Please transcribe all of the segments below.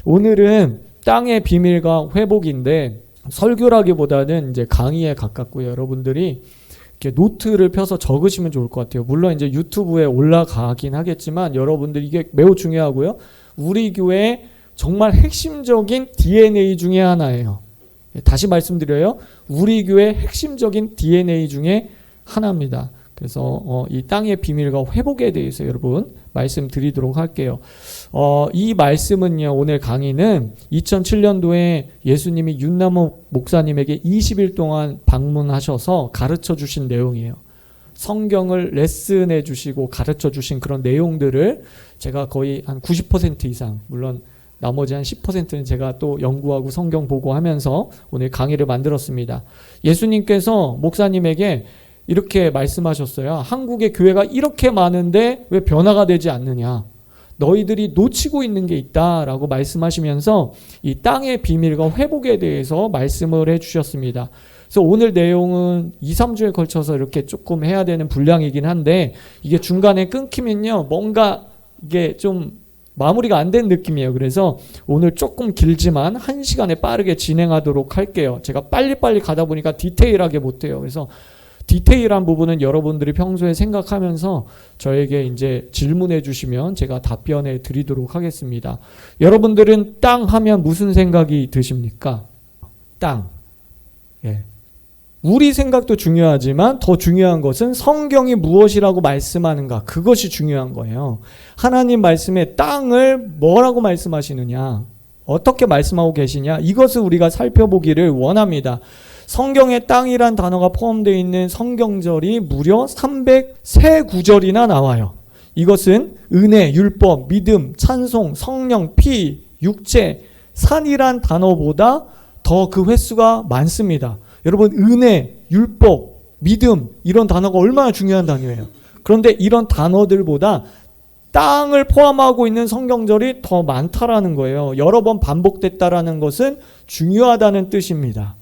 오늘은 땅의 비밀과 회복인데 설교라기보다는 이제 강의에 가깝고요. 여러분들이 이렇게 노트를 펴서 적으시면 좋을 것 같아요. 물론 이제 유튜브에 올라가긴 하겠지만 여러분들 이게 매우 중요하고요. 우리 교회의 정말 핵심적인 DNA 중에 하나예요. 다시 말씀드려요. 우리 교회의 핵심적인 DNA 중에 하나입니다. 그래서 이 땅의 비밀과 회복에 대해서 여러분 말씀드리도록 할게요. 이 말씀은요, 오늘 강의는 2007년도에 예수님이 윤남호 목사님에게 20일 동안 방문하셔서 가르쳐 주신 내용이에요. 성경을 레슨해 주시고 가르쳐 주신 그런 내용들을 제가 거의 한 90% 이상, 물론 나머지 한 10%는 제가 또 연구하고 성경 보고 하면서 오늘 강의를 만들었습니다. 예수님께서 목사님에게 이렇게 말씀하셨어요. 한국의 교회가 이렇게 많은데 왜 변화가 되지 않느냐. 너희들이 놓치고 있는 게 있다라고 말씀하시면서 이 땅의 비밀과 회복에 대해서 말씀을 해주셨습니다. 그래서 오늘 내용은 2, 3주에 걸쳐서 이렇게 조금 해야 되는 분량이긴 한데 이게 중간에 끊기면요. 뭔가 이게 좀 마무리가 안 된 느낌이에요. 그래서 오늘 조금 길지만 1시간에 빠르게 진행하도록 할게요. 제가 빨리빨리 가다 보니까 디테일하게 못해요. 그래서 디테일한 부분은 여러분들이 평소에 생각하면서 저에게 이제 질문해 주시면 제가 답변해 드리도록 하겠습니다. 여러분들은 땅 하면 무슨 생각이 드십니까? 땅. 예. 우리 생각도 중요하지만 더 중요한 것은 성경이 무엇이라고 말씀하는가. 그것이 중요한 거예요. 하나님 말씀에 땅을 뭐라고 말씀하시느냐. 어떻게 말씀하고 계시냐. 이것을 우리가 살펴보기를 원합니다. 성경에 땅이란 단어가 포함되어 있는 성경절이 무려 303구절이나 나와요. 이것은 은혜, 율법, 믿음, 찬송, 성령, 피, 육체, 산이란 단어보다 더 그 횟수가 많습니다. 여러분, 은혜, 율법, 믿음 이런 단어가 얼마나 중요한 단어예요. 그런데 이런 단어들보다 땅을 포함하고 있는 성경절이 더 많다라는 거예요. 여러 번 반복됐다라는 것은 중요하다는 뜻입니다.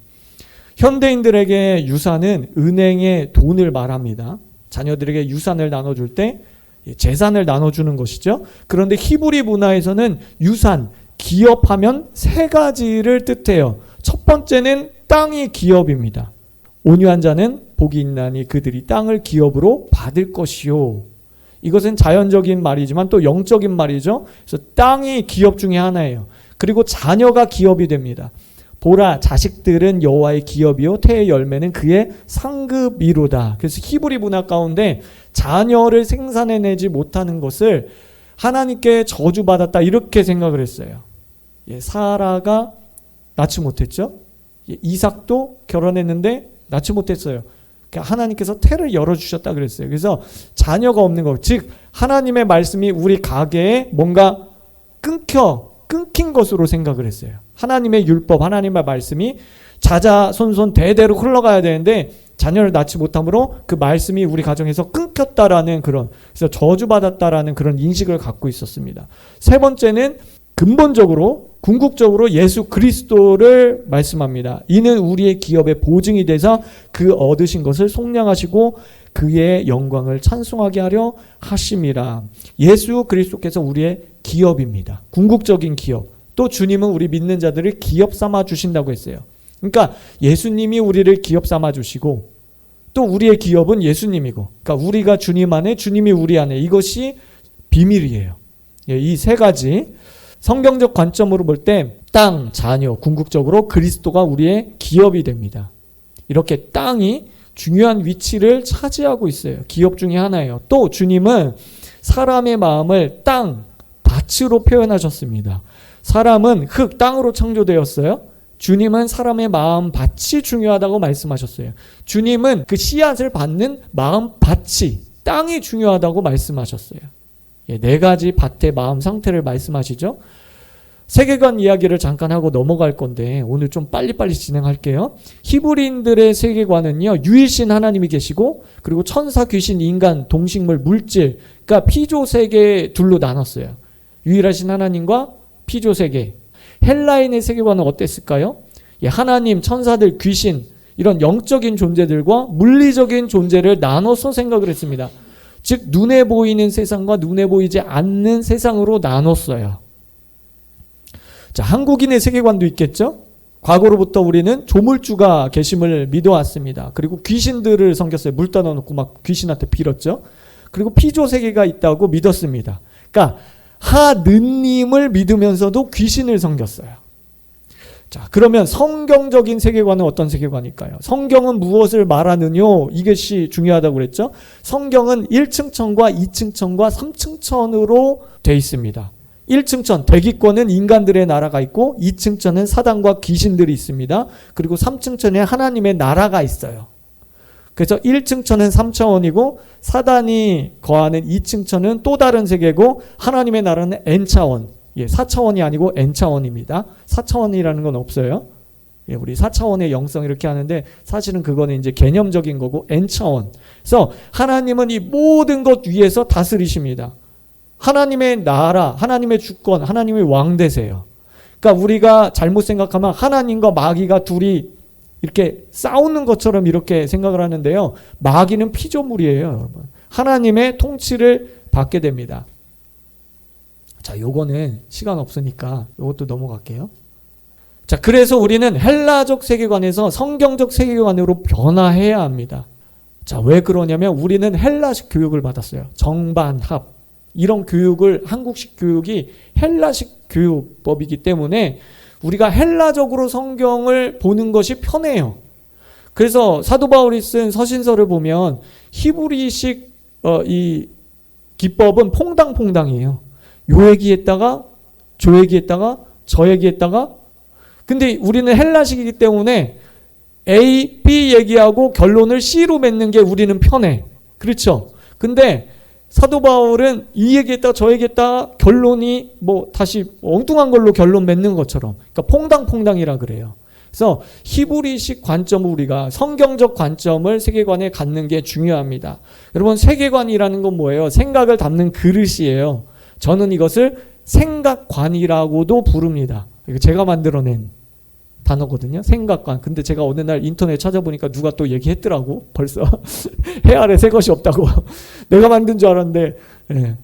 현대인들에게 유산은 은행의 돈을 말합니다. 자녀들에게 유산을 나눠줄 때 재산을 나눠주는 것이죠. 그런데 히브리 문화에서는 유산, 기업하면 3가지를 뜻해요. 첫 번째는 땅이 기업입니다. 온유한 자는 복이 있나니 그들이 땅을 기업으로 받을 것이요. 이것은 자연적인 말이지만 또 영적인 말이죠. 그래서 땅이 기업 중에 하나예요. 그리고 자녀가 기업이 됩니다. 보라, 자식들은 여호와의 기업이요 태의 열매는 그의 상급이로다. 그래서 히브리 문화 가운데 자녀를 생산해내지 못하는 것을 하나님께 저주받았다 이렇게 생각을 했어요. 사라가 낳지 못했죠. 이삭도 결혼했는데 낳지 못했어요. 그러니까 하나님께서 태를 열어주셨다 그랬어요. 그래서 자녀가 없는 것, 즉 하나님의 말씀이 우리 가게에 뭔가 끊긴 것으로 생각을 했어요. 하나님의 율법, 하나님의 말씀이 자자손손 대대로 흘러가야 되는데 자녀를 낳지 못함으로 그 말씀이 우리 가정에서 끊겼다라는 그런, 그래서 저주받았다라는 그런 인식을 갖고 있었습니다. 세 번째는 근본적으로 궁극적으로 예수 그리스도를 말씀합니다. 이는 우리의 기업의 보증이 돼서 그 얻으신 것을 속량하시고 그의 영광을 찬송하게 하려 하심이라. 예수 그리스도께서 우리의 기업입니다. 궁극적인 기업. 또 주님은 우리 믿는 자들을 기업 삼아 주신다고 했어요. 그러니까 예수님이 우리를 기업 삼아 주시고 또 우리의 기업은 예수님이고, 그러니까 우리가 주님 안에, 주님이 우리 안에, 이것이 비밀이에요. 이 3가지 성경적 관점으로 볼 때 땅, 자녀, 궁극적으로 그리스도가 우리의 기업이 됩니다. 이렇게 땅이 중요한 위치를 차지하고 있어요. 기업 중에 하나예요. 또 주님은 사람의 마음을 땅, 밭으로 표현하셨습니다. 사람은 흙, 땅으로 창조되었어요. 주님은 사람의 마음 밭이 중요하다고 말씀하셨어요. 주님은 그 씨앗을 받는 마음 밭이, 땅이 중요하다고 말씀하셨어요. 4가지 밭의 마음 상태를 말씀하시죠. 세계관 이야기를 잠깐 하고 넘어갈 건데 오늘 좀 빨리빨리 진행할게요. 히브리인들의 세계관은요, 유일신 하나님이 계시고 그리고 천사, 귀신, 인간, 동식물, 물질, 그러니까 피조세계 둘로 나눴어요. 유일하신 하나님과 피조세계. 헬라인의 세계관은 어땠을까요? 하나님, 천사들, 귀신 이런 영적인 존재들과 물리적인 존재를 나눠서 생각을 했습니다. 즉 눈에 보이는 세상과 눈에 보이지 않는 세상으로 나눴어요. 자, 한국인의 세계관도 있겠죠? 과거로부터 우리는 조물주가 계심을 믿어왔습니다. 그리고 귀신들을 섬겼어요. 물 떠넣어놓고 막 귀신한테 빌었죠. 그리고 피조 세계가 있다고 믿었습니다. 그러니까 하느님을 믿으면서도 귀신을 섬겼어요. 자, 그러면 성경적인 세계관은 어떤 세계관일까요? 성경은 무엇을 말하느뇨? 이것이 중요하다고 그랬죠. 성경은 1층 천과 2층 천과 3층 천으로 돼 있습니다. 1층 천, 대기권은 인간들의 나라가 있고 2층 천은 사단과 귀신들이 있습니다. 그리고 3층 천에 하나님의 나라가 있어요. 그래서 1층 천은 3차원이고 사단이 거하는 2층 천은 또 다른 세계고 하나님의 나라는 N차원, 4차원이 아니고 N차원입니다. 4차원이라는 건 없어요. 우리 4차원의 영성 이렇게 하는데 사실은 그거는 이제 개념적인 거고 N차원. 그래서 하나님은 이 모든 것 위에서 다스리십니다. 하나님의 나라, 하나님의 주권, 하나님의 왕되세요. 그러니까 우리가 잘못 생각하면 하나님과 마귀가 둘이 이렇게 싸우는 것처럼 이렇게 생각을 하는데요. 마귀는 피조물이에요, 여러분. 하나님의 통치를 받게 됩니다. 자, 요거는 시간 없으니까 요것도 넘어갈게요. 자, 그래서 우리는 헬라적 세계관에서 성경적 세계관으로 변화해야 합니다. 자, 왜 그러냐면 우리는 헬라식 교육을 받았어요. 정반합. 이런 교육을, 한국식 교육이 헬라식 교육법이기 때문에 우리가 헬라적으로 성경을 보는 것이 편해요. 그래서 사도 바울이 쓴 서신서를 보면 히브리식 이 기법은 퐁당퐁당이에요. 요 얘기했다가 저 얘기했다가 저 얘기했다가, 근데 우리는 헬라식이기 때문에 A, B 얘기하고 결론을 C로 맺는 게 우리는 편해. 그렇죠? 근데 사도 바울은 이 얘기했다가 저 얘기했다가 결론이 뭐 다시 엉뚱한 걸로 결론 맺는 것처럼, 그러니까 퐁당퐁당이라 그래요. 그래서 히브리식 관점을, 우리가 성경적 관점을 세계관에 갖는 게 중요합니다. 여러분, 세계관이라는 건 뭐예요? 생각을 담는 그릇이에요. 저는 이것을 생각관이라고도 부릅니다. 이거 제가 만들어낸 단어거든요. 생각관. 근데 제가 어느 날 인터넷 찾아보니까 누가 또 얘기했더라고. 벌써 해 아래 새 것이 없다고. 내가 만든 줄 알았는데,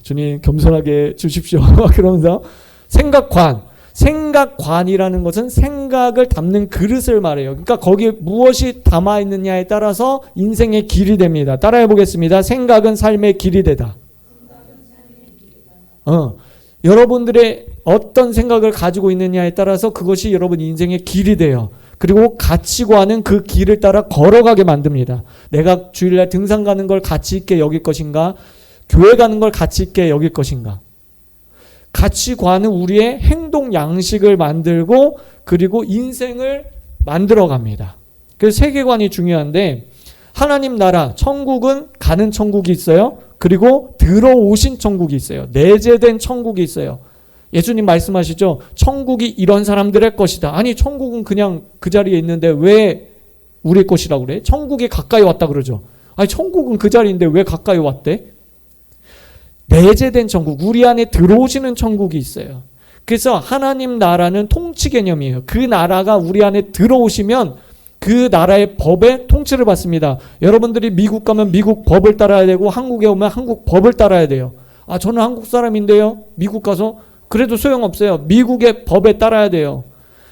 주님 겸손하게 주십시오. 그러면서 생각관. 생각관이라는 것은 생각을 담는 그릇을 말해요. 그러니까 거기에 무엇이 담아있느냐에 따라서 인생의 길이 됩니다. 따라해 보겠습니다. 생각은 삶의 길이 되다. 여러분들의 어떤 생각을 가지고 있느냐에 따라서 그것이 여러분 인생의 길이 돼요. 그리고 가치관은 그 길을 따라 걸어가게 만듭니다. 내가 주일날 등산 가는 걸 가치 있게 여길 것인가? 교회 가는 걸 가치 있게 여길 것인가? 가치관은 우리의 행동 양식을 만들고 그리고 인생을 만들어 갑니다. 그래서 세계관이 중요한데, 하나님 나라, 천국은 가는 천국이 있어요. 그리고 들어오신 천국이 있어요. 내재된 천국이 있어요. 예수님 말씀하시죠. 천국이 이런 사람들의 것이다. 아니, 천국은 그냥 그 자리에 있는데 왜 우리 것이라고 그래? 천국이 가까이 왔다 그러죠. 아니, 천국은 그 자리인데 왜 가까이 왔대? 내재된 천국, 우리 안에 들어오시는 천국이 있어요. 그래서 하나님 나라는 통치 개념이에요. 그 나라가 우리 안에 들어오시면 그 나라의 법에 통치를 받습니다. 여러분들이 미국 가면 미국 법을 따라야 되고 한국에 오면 한국 법을 따라야 돼요. 아, 저는 한국 사람인데요. 미국 가서 그래도 소용없어요. 미국의 법에 따라야 돼요.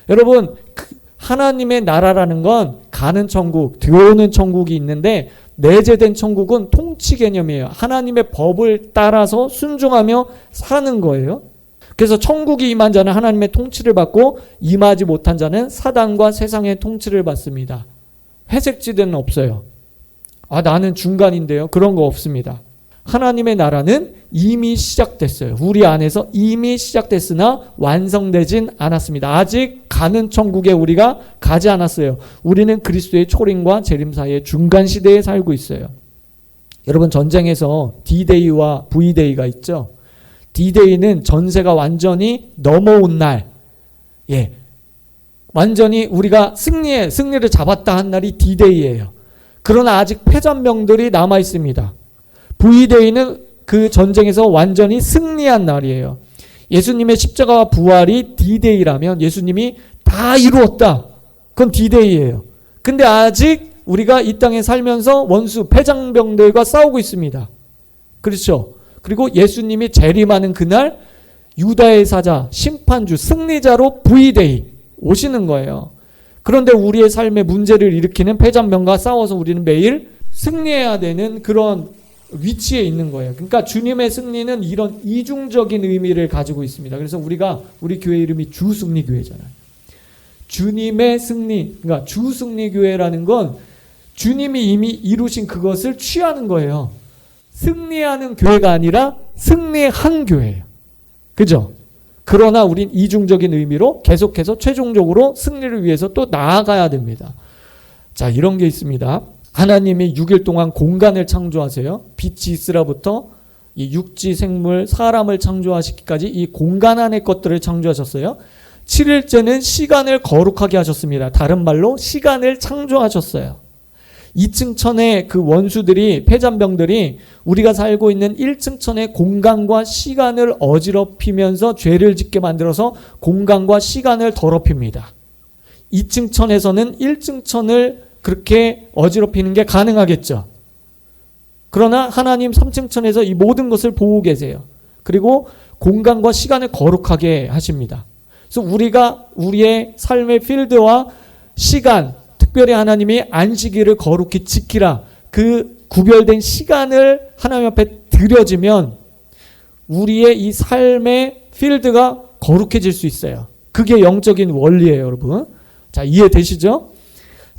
여러분, 하나님의 나라라는 건 가는 천국, 들어오는 천국이 있는데 내재된 천국은 통치 개념이에요. 하나님의 법을 따라서 순종하며 사는 거예요. 그래서 천국이 임한 자는 하나님의 통치를 받고 임하지 못한 자는 사단과 세상의 통치를 받습니다. 회색지대는 없어요. 아, 나는 중간인데요. 그런 거 없습니다. 하나님의 나라는 이미 시작됐어요. 우리 안에서 이미 시작됐으나 완성되진 않았습니다. 아직 가는 천국에 우리가 가지 않았어요. 우리는 그리스도의 초림과 재림 사이의 중간 시대에 살고 있어요. 여러분, 전쟁에서 D-Day와 V-Day가 있죠. D-Day는 전세가 완전히 넘어온 날, 완전히 우리가 승리를 잡았다 한 날이 D-Day예요. 그러나 아직 패전병들이 남아 있습니다. V-Day는 그 전쟁에서 완전히 승리한 날이에요. 예수님의 십자가와 부활이 D-Day라면 예수님이 다 이루었다. 그건 D-Day예요. 근데 아직 우리가 이 땅에 살면서 원수 패장병들과 싸우고 있습니다. 그렇죠? 그리고 예수님이 재림하는 그날 유다의 사자, 심판주, 승리자로 V-Day 오시는 거예요. 그런데 우리의 삶에 문제를 일으키는 패잔병과 싸워서 우리는 매일 승리해야 되는 그런 위치에 있는 거예요. 그러니까 주님의 승리는 이런 이중적인 의미를 가지고 있습니다. 그래서 우리 교회 이름이 주승리교회잖아요. 주님의 승리, 그러니까 주승리교회라는 건 주님이 이미 이루신 그것을 취하는 거예요. 승리하는 교회가 아니라 승리한 교회예요. 그죠? 그러나 우린 이중적인 의미로 계속해서 최종적으로 승리를 위해서 또 나아가야 됩니다. 자, 이런 게 있습니다. 하나님이 6일 동안 공간을 창조하세요. 빛이 있으라부터 이 육지 생물, 사람을 창조하시기까지 이 공간 안의 것들을 창조하셨어요. 7일째는 시간을 거룩하게 하셨습니다. 다른 말로 시간을 창조하셨어요. 2층 천의 그 원수들이, 패잔병들이 우리가 살고 있는 1층 천의 공간과 시간을 어지럽히면서 죄를 짓게 만들어서 공간과 시간을 더럽힙니다. 2층 천에서는 1층 천을 그렇게 어지럽히는 게 가능하겠죠. 그러나 하나님 3층 천에서 이 모든 것을 보고 계세요. 그리고 공간과 시간을 거룩하게 하십니다. 그래서 우리가 우리의 삶의 필드와 시간, 특별히 하나님이 안식일을 거룩히 지키라, 그 구별된 시간을 하나님 앞에 드려지면 우리의 이 삶의 필드가 거룩해질 수 있어요. 그게 영적인 원리예요, 여러분. 자, 이해되시죠?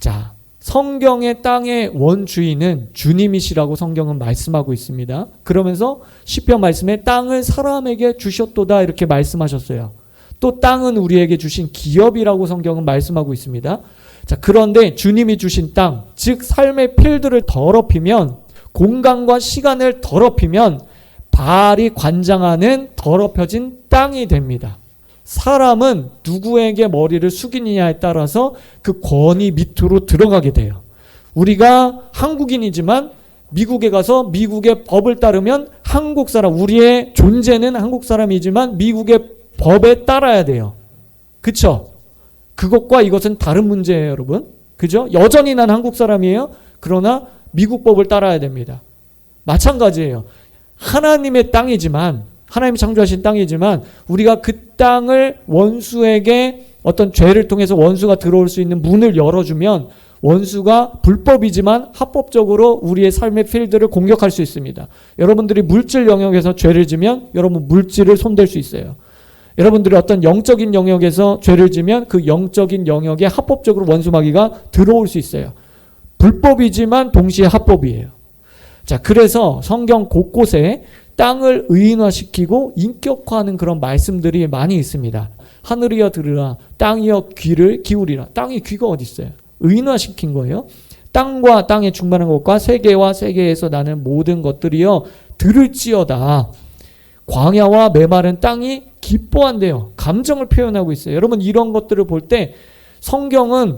자, 성경의 땅의 원주인은 주님이시라고 성경은 말씀하고 있습니다. 그러면서 시편 말씀에 땅을 사람에게 주셨도다 이렇게 말씀하셨어요. 또 땅은 우리에게 주신 기업이라고 성경은 말씀하고 있습니다. 자, 그런데 주님이 주신 땅, 즉 삶의 필드를 더럽히면, 공간과 시간을 더럽히면 바알이 관장하는 더럽혀진 땅이 됩니다. 사람은 누구에게 머리를 숙이느냐에 따라서 그 권위 밑으로 들어가게 돼요. 우리가 한국인이지만 미국에 가서 미국의 법을 따르면 한국 사람, 우리의 존재는 한국 사람이지만 미국의 법에 따라야 돼요. 그쵸? 그것과 이것은 다른 문제예요, 여러분. 그죠? 여전히 난 한국 사람이에요. 그러나 미국 법을 따라야 됩니다. 마찬가지예요. 하나님의 땅이지만, 하나님이 창조하신 땅이지만 우리가 그 땅을 원수에게 어떤 죄를 통해서 원수가 들어올 수 있는 문을 열어주면 원수가 불법이지만 합법적으로 우리의 삶의 필드를 공격할 수 있습니다. 여러분들이 물질 영역에서 죄를 지면 여러분 물질을 손댈 수 있어요. 여러분들이 어떤 영적인 영역에서 죄를 지면 그 영적인 영역에 합법적으로 원수마귀가 들어올 수 있어요. 불법이지만 동시에 합법이에요. 자, 그래서 성경 곳곳에 땅을 의인화시키고 인격화하는 그런 말씀들이 많이 있습니다. 하늘이여 들으라, 땅이여 귀를 기울이라. 땅이 귀가 어디 있어요? 의인화시킨 거예요. 땅과 땅에 충만한 것과 세계와 세계에서 나는 모든 것들이여 들을지어다. 광야와 메마른 땅이 기뻐한대요. 감정을 표현하고 있어요. 여러분, 이런 것들을 볼 때 성경은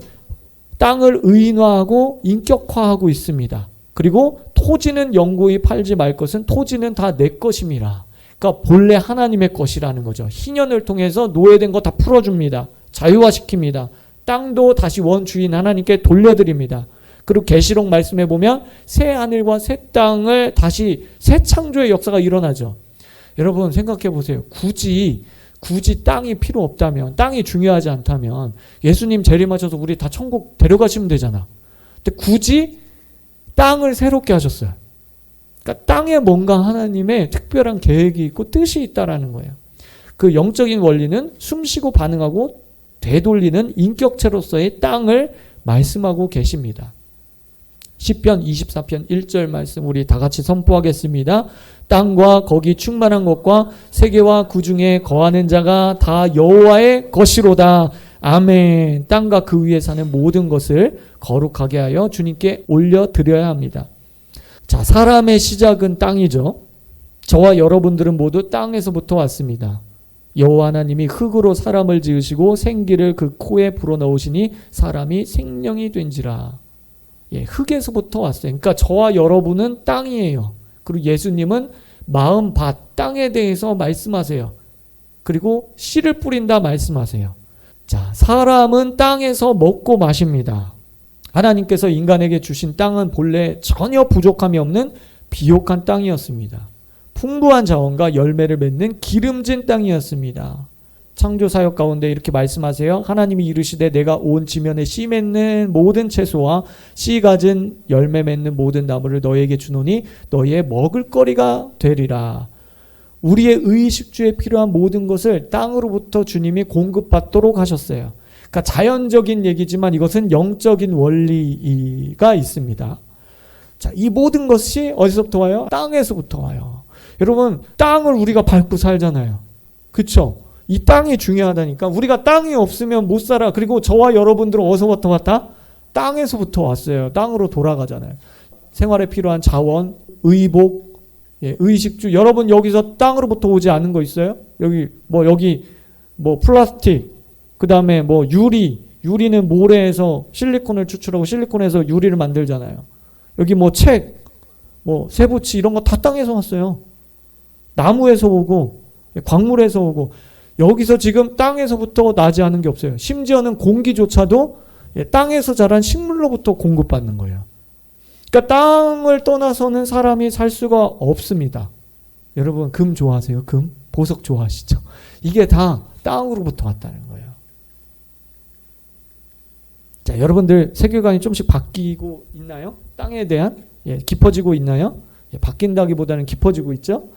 땅을 의인화하고 인격화하고 있습니다. 그리고 토지는 영구히 팔지 말 것은 토지는 다 내 것임이라. 그러니까 본래 하나님의 것이라는 거죠. 희년을 통해서 노예된 거 다 풀어줍니다. 자유화시킵니다. 땅도 다시 원주인 하나님께 돌려드립니다. 그리고 계시록 말씀해 보면 새 하늘과 새 땅을 다시 새 창조의 역사가 일어나죠. 여러분 생각해 보세요. 굳이 땅이 필요 없다면, 땅이 중요하지 않다면 예수님 재림하셔서 우리 다 천국 데려가시면 되잖아. 근데 굳이 땅을 새롭게 하셨어요. 그러니까 땅에 뭔가 하나님의 특별한 계획이 있고 뜻이 있다라는 거예요. 그 영적인 원리는 숨쉬고 반응하고 되돌리는 인격체로서의 땅을 말씀하고 계십니다. 시편 24편 1절 말씀 우리 다 같이 선포하겠습니다. 땅과 거기 충만한 것과 세계와 그 중에 거하는 자가 다 여호와의 것이로다. 아멘. 땅과 그 위에 사는 모든 것을 거룩하게 하여 주님께 올려드려야 합니다. 자, 사람의 시작은 땅이죠. 저와 여러분들은 모두 땅에서부터 왔습니다. 여호와 하나님이 흙으로 사람을 지으시고 생기를 그 코에 불어넣으시니 사람이 생명이 된지라. 예, 흙에서부터 왔어요. 그러니까 저와 여러분은 땅이에요. 그리고 예수님은 마음 밭, 땅에 대해서 말씀하세요. 그리고 씨를 뿌린다 말씀하세요. 자, 사람은 땅에서 먹고 마십니다. 하나님께서 인간에게 주신 땅은 본래 전혀 부족함이 없는 비옥한 땅이었습니다. 풍부한 자원과 열매를 맺는 기름진 땅이었습니다. 창조 사역 가운데 이렇게 말씀하세요. 하나님이 이르시되 내가 온 지면에 씨 맺는 모든 채소와 씨 가진 열매 맺는 모든 나무를 너희에게 주노니 너희의 먹을거리가 되리라. 우리의 의식주에 필요한 모든 것을 땅으로부터 주님이 공급받도록 하셨어요. 그러니까 자연적인 얘기지만 이것은 영적인 원리가 있습니다. 자, 이 모든 것이 어디서부터 와요? 땅에서부터 와요. 여러분, 땅을 우리가 밟고 살잖아요. 그렇죠? 이 땅이 중요하다니까. 우리가 땅이 없으면 못 살아. 그리고 저와 여러분들은 어디서부터 왔다? 땅에서부터 왔어요. 땅으로 돌아가잖아요. 생활에 필요한 자원, 의복, 의식주. 여러분 여기서 땅으로부터 오지 않은 거 있어요? 여기 플라스틱, 그 다음에 유리는 모래에서 실리콘을 추출하고 실리콘에서 유리를 만들잖아요. 여기 책, 세부치 이런 거 다 땅에서 왔어요. 나무에서 오고 광물에서 오고, 여기서 지금 땅에서부터 나지 않은 게 없어요. 심지어는 공기조차도 땅에서 자란 식물로부터 공급받는 거예요. 그러니까 땅을 떠나서는 사람이 살 수가 없습니다. 여러분 금 좋아하세요? 금? 보석 좋아하시죠? 이게 다 땅으로부터 왔다는 거예요. 자, 여러분들 세계관이 좀씩 바뀌고 있나요? 땅에 대한 깊어지고 있나요? 바뀐다기보다는 깊어지고 있죠.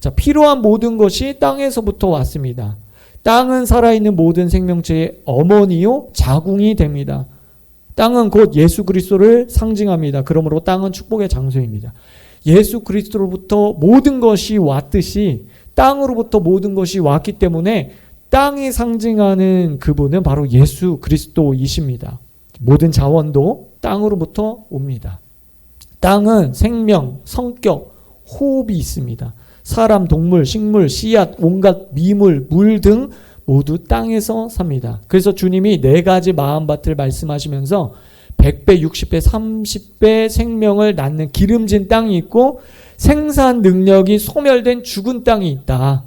자, 필요한 모든 것이 땅에서부터 왔습니다. 땅은 살아있는 모든 생명체의 어머니요 자궁이 됩니다. 땅은 곧 예수 그리스도를 상징합니다. 그러므로 땅은 축복의 장소입니다. 예수 그리스도로부터 모든 것이 왔듯이 땅으로부터 모든 것이 왔기 때문에 땅이 상징하는 그분은 바로 예수 그리스도이십니다. 모든 자원도 땅으로부터 옵니다. 땅은 생명, 성격, 호흡이 있습니다. 사람, 동물, 식물, 씨앗, 온갖 미물, 물 등 모두 땅에서 삽니다. 그래서 주님이 4가지 마음밭을 말씀하시면서 100배, 60배, 30배 생명을 낳는 기름진 땅이 있고 생산 능력이 소멸된 죽은 땅이 있다.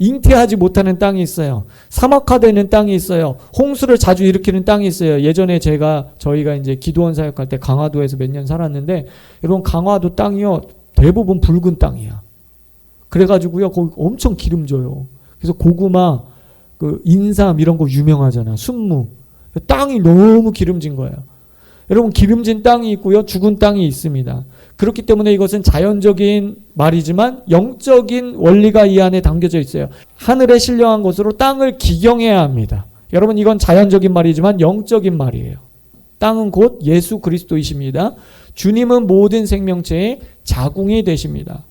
잉태하지 못하는 땅이 있어요. 사막화되는 땅이 있어요. 홍수를 자주 일으키는 땅이 있어요. 예전에 저희가 이제 기도원 사역할 때 강화도에서 몇 년 살았는데, 여러분 강화도 땅이요 대부분 붉은 땅이야. 그래가지고요 거기 엄청 기름져요. 그래서 고구마, 인삼 이런 거 유명하잖아. 순무. 땅이 너무 기름진 거예요. 여러분 기름진 땅이 있고요 죽은 땅이 있습니다. 그렇기 때문에 이것은 자연적인 말이지만 영적인 원리가 이 안에 담겨져 있어요. 하늘에 신령한 것으로 땅을 기경해야 합니다. 여러분 이건 자연적인 말이지만 영적인 말이에요. 땅은 곧 예수 그리스도이십니다. 주님은 모든 생명체의 자궁이 되십니다.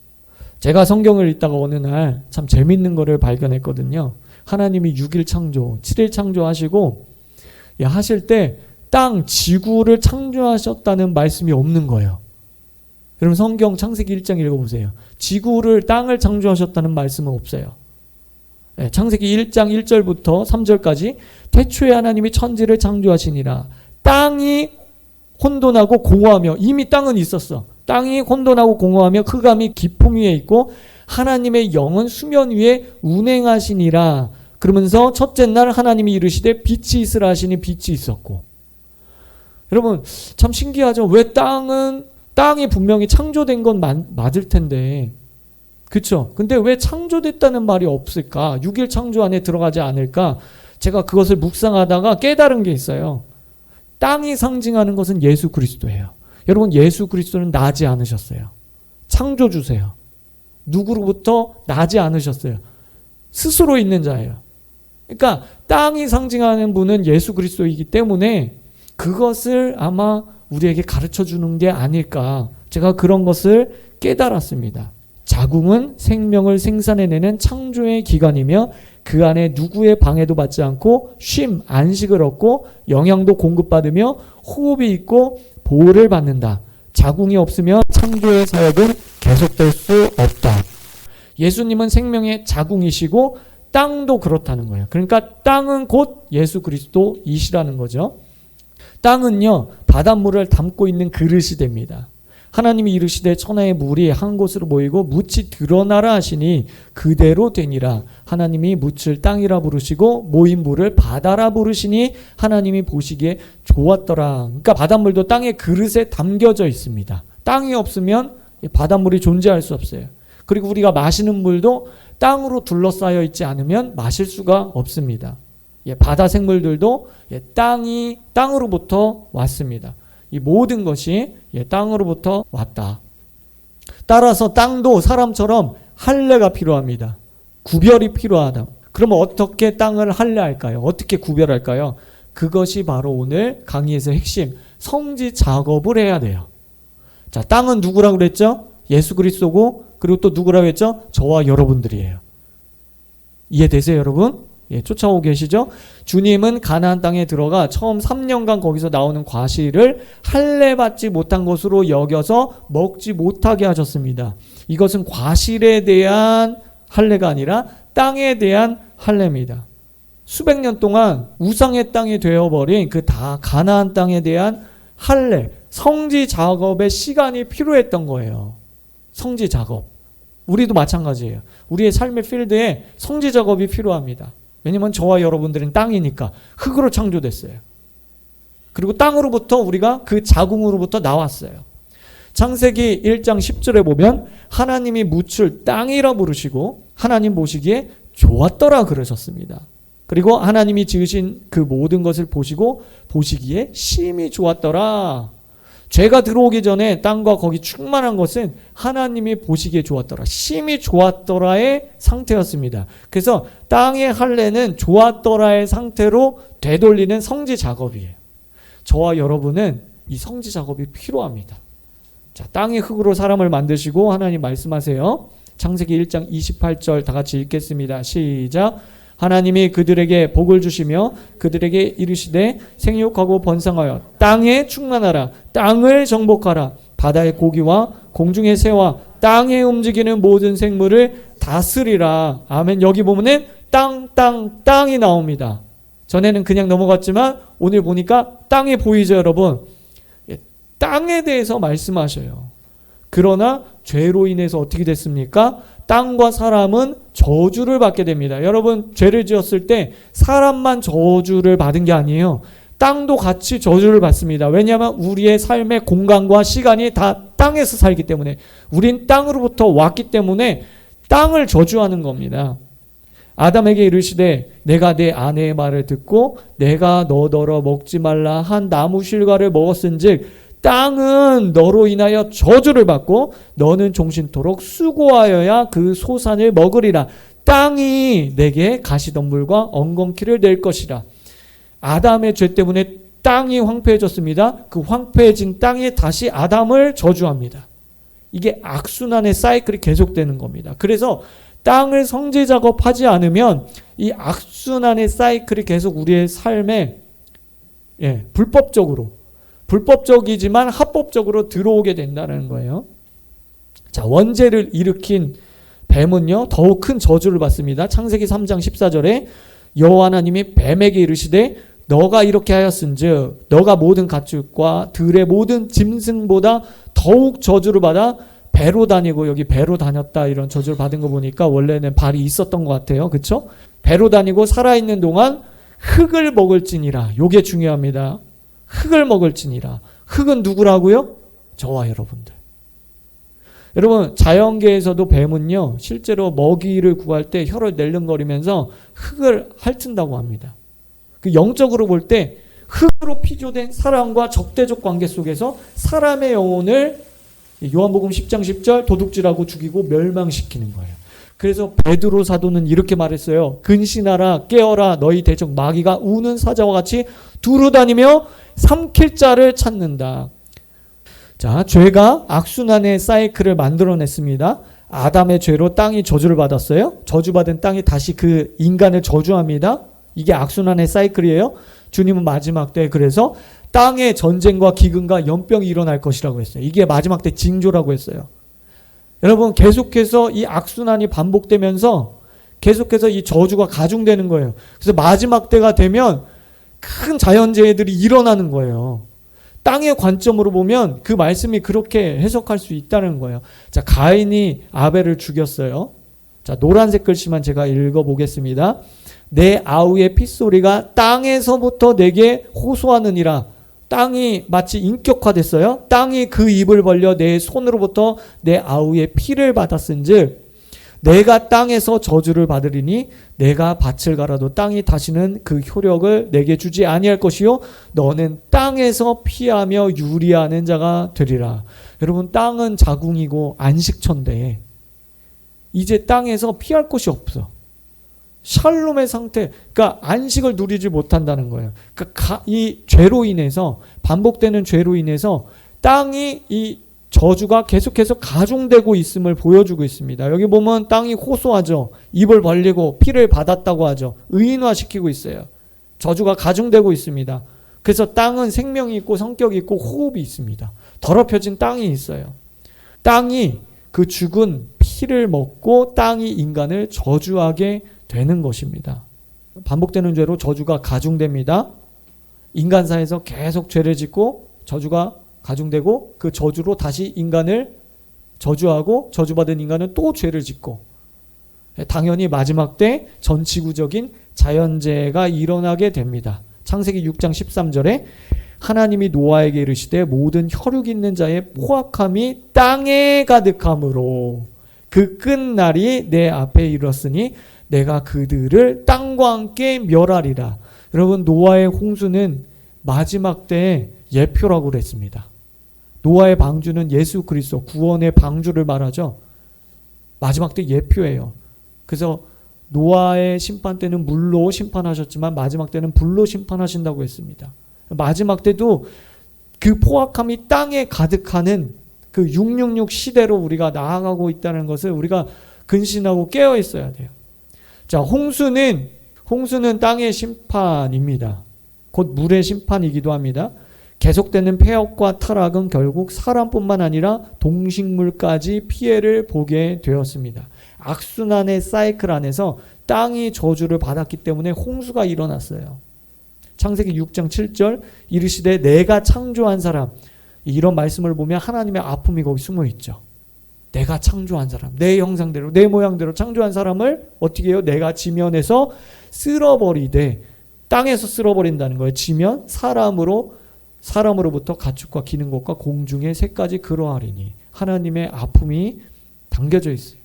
제가 성경을 읽다가 어느 날 참 재밌는 거를 발견했거든요. 하나님이 6일 창조, 7일 창조하시고 하실 때 땅, 지구를 창조하셨다는 말씀이 없는 거예요. 여러분 성경 창세기 1장 읽어보세요. 땅을 창조하셨다는 말씀은 없어요. 창세기 1장 1절부터 3절까지 태초에 하나님이 천지를 창조하시니라. 땅이 혼돈하고 공허하며, 이미 땅은 있었어. 땅이 혼돈하고 공허하며 흑암이 깊음 위에 있고 하나님의 영은 수면 위에 운행하시니라. 그러면서 첫째 날 하나님이 이르시되 빛이 있으라 하시니 빛이 있었고. 여러분 참 신기하죠. 왜 땅이 분명히 창조된 건 맞을 텐데, 그렇죠? 근데 왜 창조됐다는 말이 없을까? 6일 창조 안에 들어가지 않을까? 제가 그것을 묵상하다가 깨달은 게 있어요. 땅이 상징하는 것은 예수 그리스도예요. 여러분 예수 그리스도는 나지 않으셨어요. 창조주세요. 누구로부터 나지 않으셨어요. 스스로 있는 자예요. 그러니까 땅이 상징하는 분은 예수 그리스도이기 때문에 그것을 아마 우리에게 가르쳐 주는 게 아닐까. 제가 그런 것을 깨달았습니다. 자궁은 생명을 생산해내는 창조의 기관이며 그 안에 누구의 방해도 받지 않고 안식을 얻고 영양도 공급받으며 호흡이 있고 보호를 받는다. 자궁이 없으면 창조의 사역은 계속될 수 없다. 예수님은 생명의 자궁이시고 땅도 그렇다는 거예요. 그러니까 땅은 곧 예수 그리스도이시라는 거죠. 땅은요 바닷물을 담고 있는 그릇이 됩니다. 하나님이 이르시되 천하의 물이 한 곳으로 모이고 묻이 드러나라 하시니 그대로 되니라. 하나님이 묻을 땅이라 부르시고 모인 물을 바다라 부르시니 하나님이 보시기에 좋았더라. 그러니까 바닷물도 땅의 그릇에 담겨져 있습니다. 땅이 없으면 바닷물이 존재할 수 없어요. 그리고 우리가 마시는 물도 땅으로 둘러싸여 있지 않으면 마실 수가 없습니다. 바다 생물들도 땅으로부터 왔습니다. 이 모든 것이 땅으로부터 왔다. 따라서 땅도 사람처럼 할례가 필요합니다. 구별이 필요하다. 그러면 어떻게 땅을 할례할까요? 어떻게 구별할까요? 그것이 바로 오늘 강의에서 핵심 성지 작업을 해야 돼요. 자, 땅은 누구라고 그랬죠? 예수 그리스도고, 그리고 또 누구라고 했죠? 저와 여러분들이에요. 이해되세요, 여러분? 쫓아오고 계시죠? 주님은 가나안 땅에 들어가 처음 3년간 거기서 나오는 과실을 할례받지 못한 것으로 여겨서 먹지 못하게 하셨습니다. 이것은 과실에 대한 할례가 아니라 땅에 대한 할례입니다. 수백 년 동안 우상의 땅이 되어버린 그 다 가나안 땅에 대한 할례, 성지 작업의 시간이 필요했던 거예요. 성지 작업. 우리도 마찬가지예요. 우리의 삶의 필드에 성지 작업이 필요합니다. 왜냐면 저와 여러분들은 땅이니까 흙으로 창조됐어요. 그리고 땅으로부터 우리가 그 자궁으로부터 나왔어요. 창세기 1장 10절에 보면 하나님이 묻을 땅이라 부르시고 하나님 보시기에 좋았더라 그러셨습니다. 그리고 하나님이 지으신 그 모든 것을 보시고 보시기에 심히 좋았더라. 죄가 들어오기 전에 땅과 거기 충만한 것은 하나님이 보시기에 좋았더라. 심히 좋았더라의 상태였습니다. 그래서 땅의 할례는 좋았더라의 상태로 되돌리는 성지 작업이에요. 저와 여러분은 이 성지 작업이 필요합니다. 자, 땅의 흙으로 사람을 만드시고 하나님 말씀하세요. 창세기 1장 28절 다 같이 읽겠습니다. 시작. 하나님이 그들에게 복을 주시며 그들에게 이르시되 생육하고 번성하여 땅에 충만하라. 땅을 정복하라. 바다의 고기와 공중의 새와 땅에 움직이는 모든 생물을 다스리라. 아멘. 여기 보면은 땅이 나옵니다. 전에는 그냥 넘어갔지만 오늘 보니까 땅이 보이죠, 여러분? 땅에 대해서 말씀하셔요. 그러나 죄로 인해서 어떻게 됐습니까? 땅과 사람은 저주를 받게 됩니다. 여러분, 죄를 지었을 때 사람만 저주를 받은 게 아니에요. 땅도 같이 저주를 받습니다. 왜냐하면 우리의 삶의 공간과 시간이 다 땅에서 살기 때문에, 우린 땅으로부터 왔기 때문에 땅을 저주하는 겁니다. 아담에게 이르시되 내가 내 아내의 말을 듣고 내가 너더러 먹지 말라 한 나무 실과를 먹었은즉 땅은 너로 인하여 저주를 받고 너는 종신토록 수고하여야 그 소산을 먹으리라. 땅이 내게 가시덤불과 엉겅퀴를 낼 것이라. 아담의 죄 때문에 땅이 황폐해졌습니다. 그 황폐해진 땅이 다시 아담을 저주합니다. 이게 악순환의 사이클이 계속되는 겁니다. 그래서 땅을 성지 작업하지 않으면 이 악순환의 사이클이 계속 우리의 삶에 불법적이지만 합법적으로 들어오게 된다는 거예요. 자, 원죄를 일으킨 뱀은요 더욱 큰 저주를 받습니다. 창세기 3장 14절에 여호와 하나님이 뱀에게 이르시되 너가 이렇게 하였은즉 너가 모든 가축과 들의 모든 짐승보다 더욱 저주를 받아 배로 다니고, 여기 배로 다녔다 이런 저주를 받은 거 보니까 원래는 발이 있었던 것 같아요. 그렇죠? 배로 다니고 살아있는 동안 흙을 먹을지니라. 요게 중요합니다. 흙을 먹을지니라. 흙은 누구라고요? 저와 여러분들. 여러분, 자연계에서도 뱀은요 실제로 먹이를 구할 때 혀를 낼름거리면서 흙을 핥은다고 합니다. 그 영적으로 볼 때 흙으로 피조된 사람과 적대적 관계 속에서 사람의 영혼을 요한복음 10장 10절 도둑질하고 죽이고 멸망시키는 거예요. 그래서 베드로 사도는 이렇게 말했어요. 근신하라 깨어라 너희 대적 마귀가 우는 사자와 같이 두루다니며 삼킬 자를 찾는다. 자, 죄가 악순환의 사이클을 만들어냈습니다. 아담의 죄로 땅이 저주를 받았어요. 저주받은 땅이 다시 그 인간을 저주합니다. 이게 악순환의 사이클이에요. 주님은 마지막 때 그래서 땅에 전쟁과 기근과 연병이 일어날 것이라고 했어요. 이게 마지막 때 징조라고 했어요. 여러분, 계속해서 이 악순환이 반복되면서 계속해서 이 저주가 가중되는 거예요. 그래서 마지막 때가 되면 큰 자연재해들이 일어나는 거예요. 땅의 관점으로 보면 그 말씀이 그렇게 해석할 수 있다는 거예요. 자, 가인이 아벨을 죽였어요. 자, 노란색 글씨만 제가 읽어보겠습니다. 내 아우의 핏소리가 땅에서부터 내게 호소하느니라. 땅이 마치 인격화됐어요. 땅이 그 입을 벌려 내 손으로부터 내 아우의 피를 받았은즉 내가 땅에서 저주를 받으리니 내가 밭을 갈아도 땅이 다시는 그 효력을 내게 주지 아니할 것이요 너는 땅에서 피하며 유리하는 자가 되리라. 여러분, 땅은 자궁이고 안식처인데 이제 땅에서 피할 곳이 없어. 샬롬의 상태, 그러니까 안식을 누리지 못한다는 거예요. 그러니까 이 죄로 인해서, 반복되는 죄로 인해서 땅이 이 저주가 계속해서 가중되고 있음을 보여주고 있습니다. 여기 보면 땅이 호소하죠. 입을 벌리고 피를 받았다고 하죠. 의인화시키고 있어요. 저주가 가중되고 있습니다. 그래서 땅은 생명이 있고 성격이 있고 호흡이 있습니다. 더럽혀진 땅이 있어요. 땅이 그 죽은 피를 먹고 땅이 인간을 저주하게 되는 것입니다. 반복되는 죄로 저주가 가중됩니다. 인간사에서 계속 죄를 짓고 저주가 가중되고 그 저주로 다시 인간을 저주하고 저주받은 인간은 또 죄를 짓고 당연히 마지막 때 전 지구적인 자연재해가 일어나게 됩니다. 창세기 6장 13절에 하나님이 노아에게 이르시되 모든 혈육 있는 자의 포악함이 땅에 가득함으로 그 끝날이 내 앞에 이르렀으니 내가 그들을 땅과 함께 멸하리라. 여러분, 노아의 홍수는 마지막 때의 예표라고 그랬습니다. 노아의 방주는 예수 그리스도 구원의 방주를 말하죠. 마지막 때 예표예요. 그래서 노아의 심판 때는 물로 심판하셨지만 마지막 때는 불로 심판하신다고 했습니다. 마지막 때도 그 포악함이 땅에 가득하는 그 666 시대로 우리가 나아가고 있다는 것을 우리가 근신하고 깨어 있어야 돼요. 자, 홍수는 땅의 심판입니다. 곧 물의 심판이기도 합니다. 계속되는 폐역과 타락은 결국 사람뿐만 아니라 동식물까지 피해를 보게 되었습니다. 악순환의 사이클 안에서 땅이 저주를 받았기 때문에 홍수가 일어났어요. 창세기 6장 7절 이르시되 내가 창조한 사람, 이런 말씀을 보면 하나님의 아픔이 거기 숨어 있죠. 내가 창조한 사람, 내 형상대로 내 모양대로 창조한 사람을 어떻게 해요? 내가 지면에서 쓸어버리되, 땅에서 쓸어버린다는 거예요. 지면 사람으로부터 가축과 기는 것과 공중의 새까지 그러하리니 하나님의 아픔이 담겨져 있어요.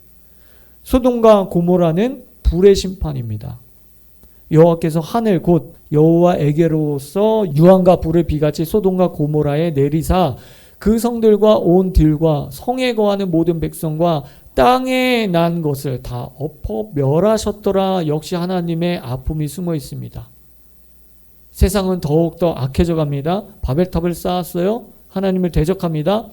소돔과 고모라는 불의 심판입니다. 여호와께서 하늘 곧 여호와에게로서 유황과 불을 비같이 소돔과 고모라에 내리사 그 성들과 온 들과 성에 거하는 모든 백성과 땅에 난 것을 다 엎어 멸하셨더라. 역시 하나님의 아픔이 숨어 있습니다. 세상은 더욱더 악해져 갑니다. 바벨탑을 쌓았어요. 하나님을 대적합니다.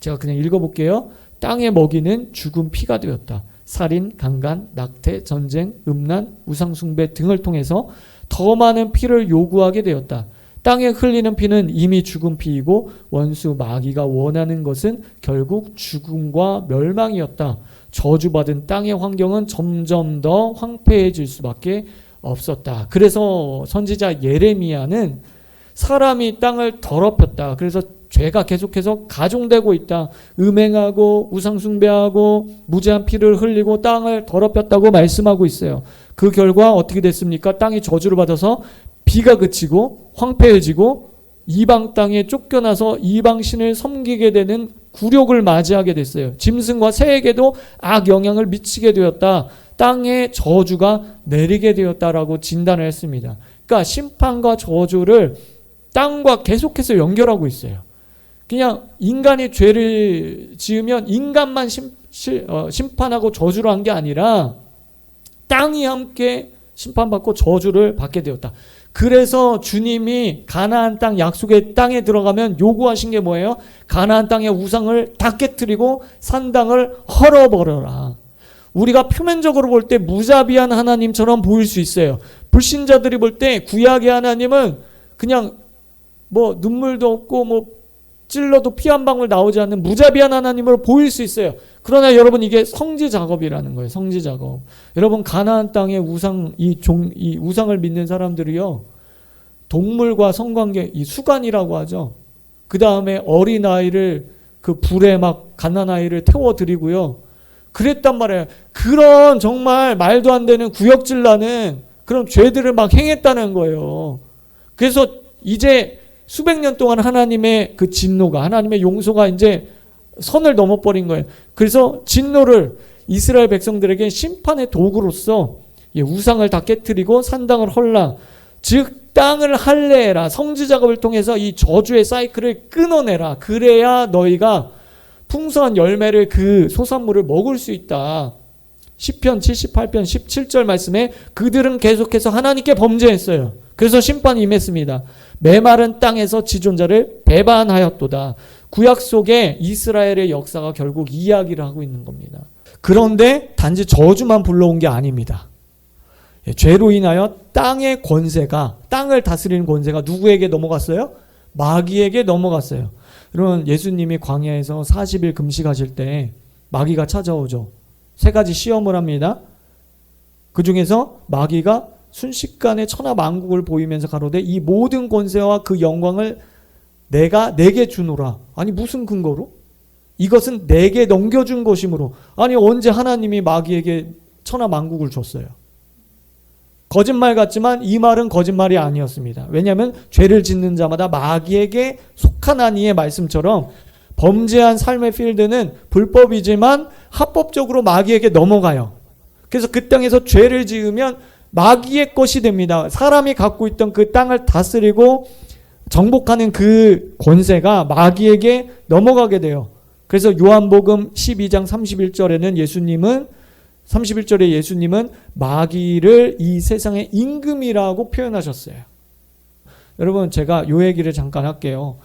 제가 그냥 읽어볼게요. 땅의 먹이는 죽은 피가 되었다. 살인, 강간, 낙태, 전쟁, 음란, 우상숭배 등을 통해서 더 많은 피를 요구하게 되었다. 땅에 흘리는 피는 이미 죽은 피이고 원수 마귀가 원하는 것은 결국 죽음과 멸망이었다. 저주받은 땅의 환경은 점점 더 황폐해질 수밖에 없었다. 그래서 선지자 예레미야는 사람이 땅을 더럽혔다. 그래서 죄가 계속해서 가중되고 있다. 음행하고 우상숭배하고 무죄한 피를 흘리고 땅을 더럽혔다고 말씀하고 있어요. 그 결과 어떻게 됐습니까? 땅이 저주를 받아서 비가 그치고 황폐해지고 이방 땅에 쫓겨나서 이방 신을 섬기게 되는 굴욕을 맞이하게 됐어요. 짐승과 새에게도 악 영향을 미치게 되었다. 땅에 저주가 내리게 되었다라고 진단을 했습니다. 그러니까 심판과 저주를 땅과 계속해서 연결하고 있어요. 그냥 인간이 죄를 지으면 인간만 심판하고 저주를 한 게 아니라 땅이 함께 심판받고 저주를 받게 되었다. 그래서 주님이 가나안 땅, 약속의 땅에 들어가면 요구하신 게 뭐예요? 가나안 땅의 우상을 다 깨트리고 산당을 헐어버려라. 우리가 표면적으로 볼 때 무자비한 하나님처럼 보일 수 있어요. 불신자들이 볼 때 구약의 하나님은 그냥 뭐 눈물도 없고 뭐 찔러도 피 한 방울 나오지 않는 무자비한 하나님으로 보일 수 있어요. 그러나 여러분, 이게 성지 작업이라는 거예요. 성지 작업. 여러분, 가나안 땅의 이 우상을 믿는 사람들이요, 동물과 성관계, 이 수간이라고 하죠. 그 다음에 어린아이를 그 불에 막 갓난아이를 태워드리고요. 그랬단 말이에요. 그런 정말 말도 안 되는 구역질 나는 그런 죄들을 막 행했다는 거예요. 그래서 이제 수백 년 동안 하나님의 그 진노가, 하나님의 용서가 이제 선을 넘어버린 거예요. 그래서 진노를 이스라엘 백성들에게 심판의 도구로서 우상을 다 깨뜨리고 산당을 헐라, 즉 땅을 할례해라, 성지 작업을 통해서 이 저주의 사이클을 끊어내라. 그래야 너희가 풍성한 열매를, 그 소산물을 먹을 수 있다. 시편 78편 17절 말씀에 그들은 계속해서 하나님께 범죄했어요. 그래서 심판이 임했습니다. 메마른 땅에서 지존자를 배반하였도다. 구약 속에 이스라엘의 역사가 결국 이야기를 하고 있는 겁니다. 그런데 단지 저주만 불러온 게 아닙니다. 죄로 인하여 땅의 권세가, 땅을 다스리는 권세가 누구에게 넘어갔어요? 마귀에게 넘어갔어요. 여러분, 예수님이 광야에서 40일 금식하실 때 마귀가 찾아오죠. 3가지 시험을 합니다. 그 중에서 마귀가 순식간에 천하만국을 보이면서 가로되 이 모든 권세와 그 영광을 내가 내게 주노라. 아니 무슨 근거로? 이것은 내게 넘겨준 것이므로. 아니 언제 하나님이 마귀에게 천하만국을 줬어요? 거짓말 같지만 이 말은 거짓말이 아니었습니다. 왜냐하면 죄를 짓는 자마다 마귀에게 속하나니의 말씀처럼 범죄한 삶의 필드는 불법이지만 합법적으로 마귀에게 넘어가요. 그래서 그 땅에서 죄를 지으면 마귀의 것이 됩니다. 사람이 갖고 있던 그 땅을 다스리고 정복하는 그 권세가 마귀에게 넘어가게 돼요. 그래서 요한복음 12장 31절에는 31절에 예수님은 마귀를 이 세상의 임금이라고 표현하셨어요. 여러분, 제가 요 얘기를 잠깐 할게요.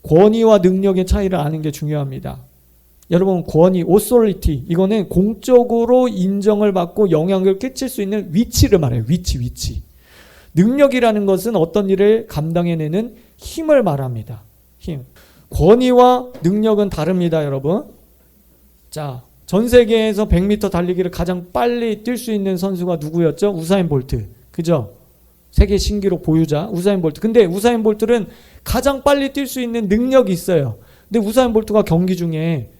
권위와 능력의 차이를 아는 게 중요합니다. 여러분, 권위, authority, 이거는 공적으로 인정을 받고 영향을 끼칠 수 있는 위치를 말해요. 위치. 능력이라는 것은 어떤 일을 감당해내는 힘을 말합니다. 힘. 권위와 능력은 다릅니다, 여러분. 자, 전 세계에서 100m 달리기를 가장 빨리 뛸 수 있는 선수가 누구였죠? 우사인 볼트. 그죠? 세계 신기록 보유자 우사인 볼트. 근데 우사인 볼트는 가장 빨리 뛸 수 있는 능력이 있어요. 근데 우사인 볼트가 경기 중에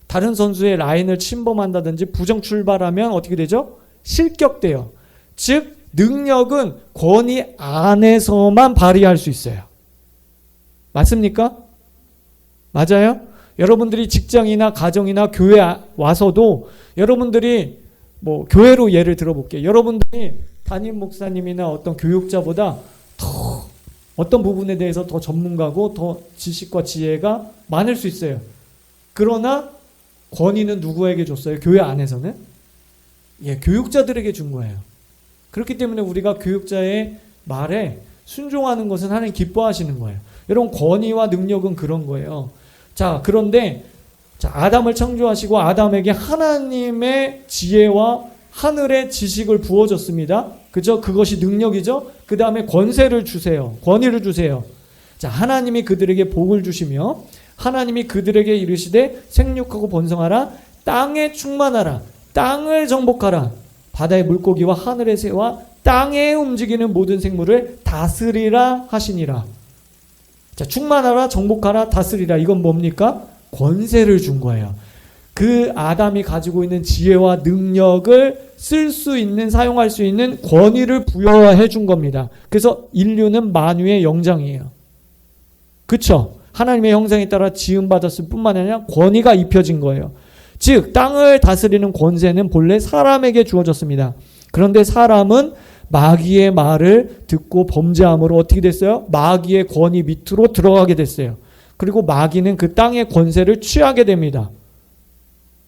다른 선수의 라인을 침범한다든지 부정 출발하면 어떻게 되죠? 실격돼요. 즉 능력은 권위 안에서만 발휘할 수 있어요. 맞습니까? 맞아요? 여러분들이 직장이나 가정이나 교회 와서도 여러분들이 교회로 예를 들어볼게요. 여러분들이 담임 목사님이나 어떤 교육자보다 더 어떤 부분에 대해서 더 전문가고 더 지식과 지혜가 많을 수 있어요. 그러나 권위는 누구에게 줬어요? 교회 안에서는? 교육자들에게 준 거예요. 그렇기 때문에 우리가 교육자의 말에 순종하는 것은 하나님 기뻐하시는 거예요. 여러분, 권위와 능력은 그런 거예요. 자, 그런데 아담을 창조하시고 아담에게 하나님의 지혜와 하늘의 지식을 부어줬습니다. 그죠? 그것이 능력이죠? 그 다음에 권세를 주세요. 권위를 주세요. 자, 하나님이 그들에게 복을 주시며 하나님이 그들에게 이르시되 생육하고 번성하라, 땅에 충만하라, 땅을 정복하라, 바다의 물고기와 하늘의 새와 땅에 움직이는 모든 생물을 다스리라 하시니라. 자, 충만하라, 정복하라, 다스리라. 이건 뭡니까? 권세를 준 거예요. 그 아담이 가지고 있는 지혜와 능력을 쓸 수 있는, 사용할 수 있는 권위를 부여해 준 겁니다. 그래서 인류는 만유의 영장이에요. 그쵸? 하나님의 형상에 따라 지음받았을 뿐만 아니라 권위가 입혀진 거예요. 즉 땅을 다스리는 권세는 본래 사람에게 주어졌습니다. 그런데 사람은 마귀의 말을 듣고 범죄함으로 어떻게 됐어요? 마귀의 권위 밑으로 들어가게 됐어요. 그리고 마귀는 그 땅의 권세를 취하게 됩니다.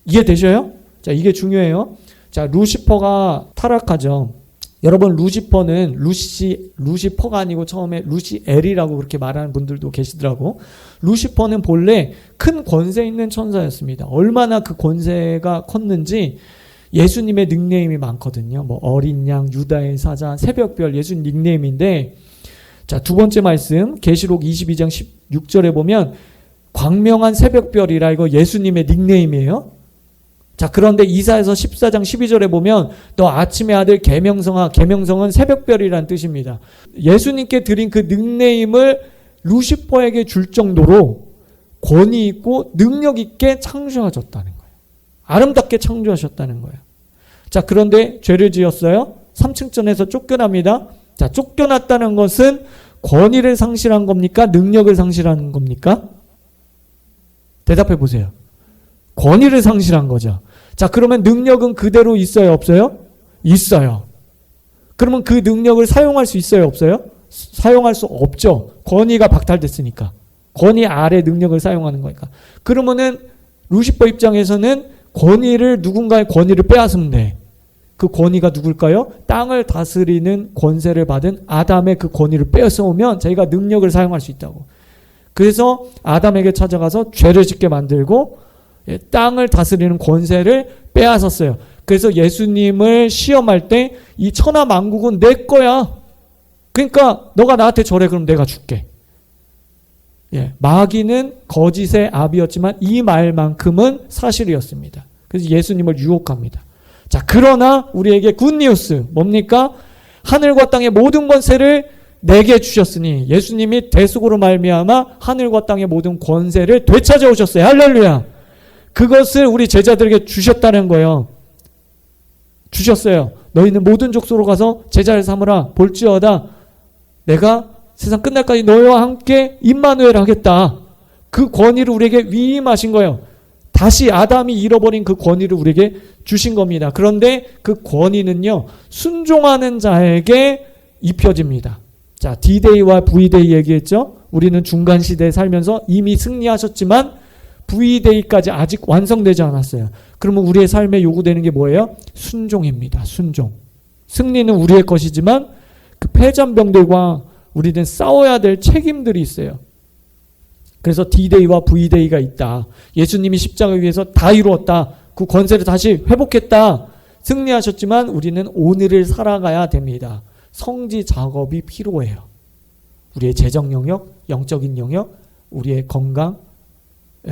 이해되셔요? 자, 이게 중요해요. 자, 루시퍼가 타락하죠. 여러분, 루시퍼는 루시퍼가 아니고 처음에 루시엘이라고 그렇게 말하는 분들도 계시더라고. 루시퍼는 본래 큰 권세 있는 천사였습니다. 얼마나 그 권세가 컸는지 예수님의 닉네임이 많거든요. 어린 양, 유다의 사자, 새벽별, 예수님 닉네임인데, 자, 두 번째 말씀 계시록 22장 16절에 보면 광명한 새벽별이라, 이거 예수님의 닉네임이에요. 자, 그런데 이사야서 14장 12절에 보면 너 아침의 아들 계명성아, 계명성은 새벽별이라는 뜻입니다. 예수님께 드린 그 닉네임을 루시퍼에게 줄 정도로 권위 있고 능력 있게 창조하셨다는 거예요. 아름답게 창조하셨다는 거예요. 자, 그런데 죄를 지었어요. 3층전에서 쫓겨납니다. 자, 쫓겨났다는 것은 권위를 상실한 겁니까? 능력을 상실한 겁니까? 대답해 보세요. 권위를 상실한 거죠. 자, 그러면 능력은 그대로 있어요, 없어요? 있어요. 그러면 그 능력을 사용할 수 있어요, 없어요? 사용할 수 없죠. 권위가 박탈됐으니까. 권위 아래 능력을 사용하는 거니까. 그러면은 루시퍼 입장에서는 누군가의 권위를 빼앗으면 돼. 그 권위가 누굴까요? 땅을 다스리는 권세를 받은 아담의 그 권위를 빼앗아오면 자기가 능력을 사용할 수 있다고. 그래서 아담에게 찾아가서 죄를 짓게 만들고 땅을 다스리는 권세를 빼앗았어요. 그래서 예수님을 시험할 때 이 천하 만국은 내 거야. 그러니까 너가 나한테 절해. 그럼 내가 줄게. 마귀는 거짓의 아비였지만 이 말만큼은 사실이었습니다. 그래서 예수님을 유혹합니다. 자, 그러나 우리에게 굿뉴스 뭡니까? 하늘과 땅의 모든 권세를 내게 주셨으니 예수님이 대속으로 말미암아 하늘과 땅의 모든 권세를 되찾아 오셨어요. 할렐루야. 그것을 우리 제자들에게 주셨다는 거예요. 주셨어요. 너희는 모든 족속으로 가서 제자를 삼으라. 볼지어다 내가 세상 끝날까지 너희와 함께 임마누엘 하겠다. 그 권위를 우리에게 위임하신 거예요. 다시 아담이 잃어버린 그 권위를 우리에게 주신 겁니다. 그런데 그 권위는요, 순종하는 자에게 입혀집니다. 자, D-Day와 V-Day 얘기했죠. 우리는 중간시대에 살면서 이미 승리하셨지만 V-Day까지 아직 완성되지 않았어요. 그러면 우리의 삶에 요구되는 게 뭐예요? 순종입니다. 순종. 승리는 우리의 것이지만 그 패잔병들과 우리는 싸워야 될 책임들이 있어요. 그래서 D-Day와 V-Day가 있다. 예수님이 십자가 위에서 다 이루었다. 그 권세를 다시 회복했다. 승리하셨지만 우리는 오늘을 살아가야 됩니다. 성지 작업이 필요해요. 우리의 재정 영역, 영적인 영역, 우리의 건강,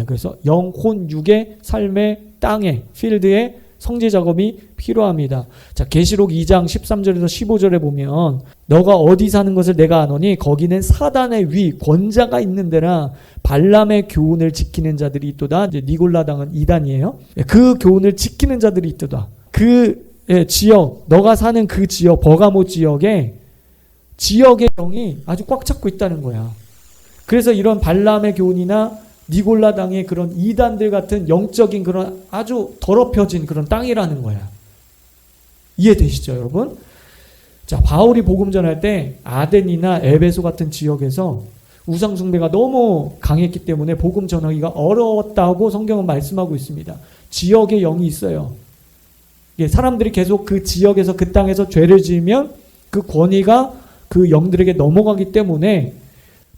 그래서 영혼, 육의 삶의 땅에, 필드에 성지 작업이 필요합니다. 자, 계시록 2장 13절에서 15절에 보면 너가 어디 사는 것을 내가 아노니 거기는 사단의 위, 권자가 있는 데라 발람의 교훈을 지키는 자들이 있도다. 이제 니골라당은 이단이에요. 그 교훈을 지키는 자들이 있도다. 그 지역, 너가 사는 그 지역, 버가모 지역의 영이 아주 꽉 잡고 있다는 거야. 그래서 이런 발람의 교훈이나 니골라당의 그런 이단들 같은 영적인 그런 아주 더럽혀진 그런 땅이라는 거야. 이해되시죠, 여러분? 자, 바울이 복음 전할 때 아덴이나 에베소 같은 지역에서 우상 숭배가 너무 강했기 때문에 복음 전하기가 어려웠다고 성경은 말씀하고 있습니다. 지역의 영이 있어요. 사람들이 계속 그 지역에서 그 땅에서 죄를 지으면 그 권위가 그 영들에게 넘어가기 때문에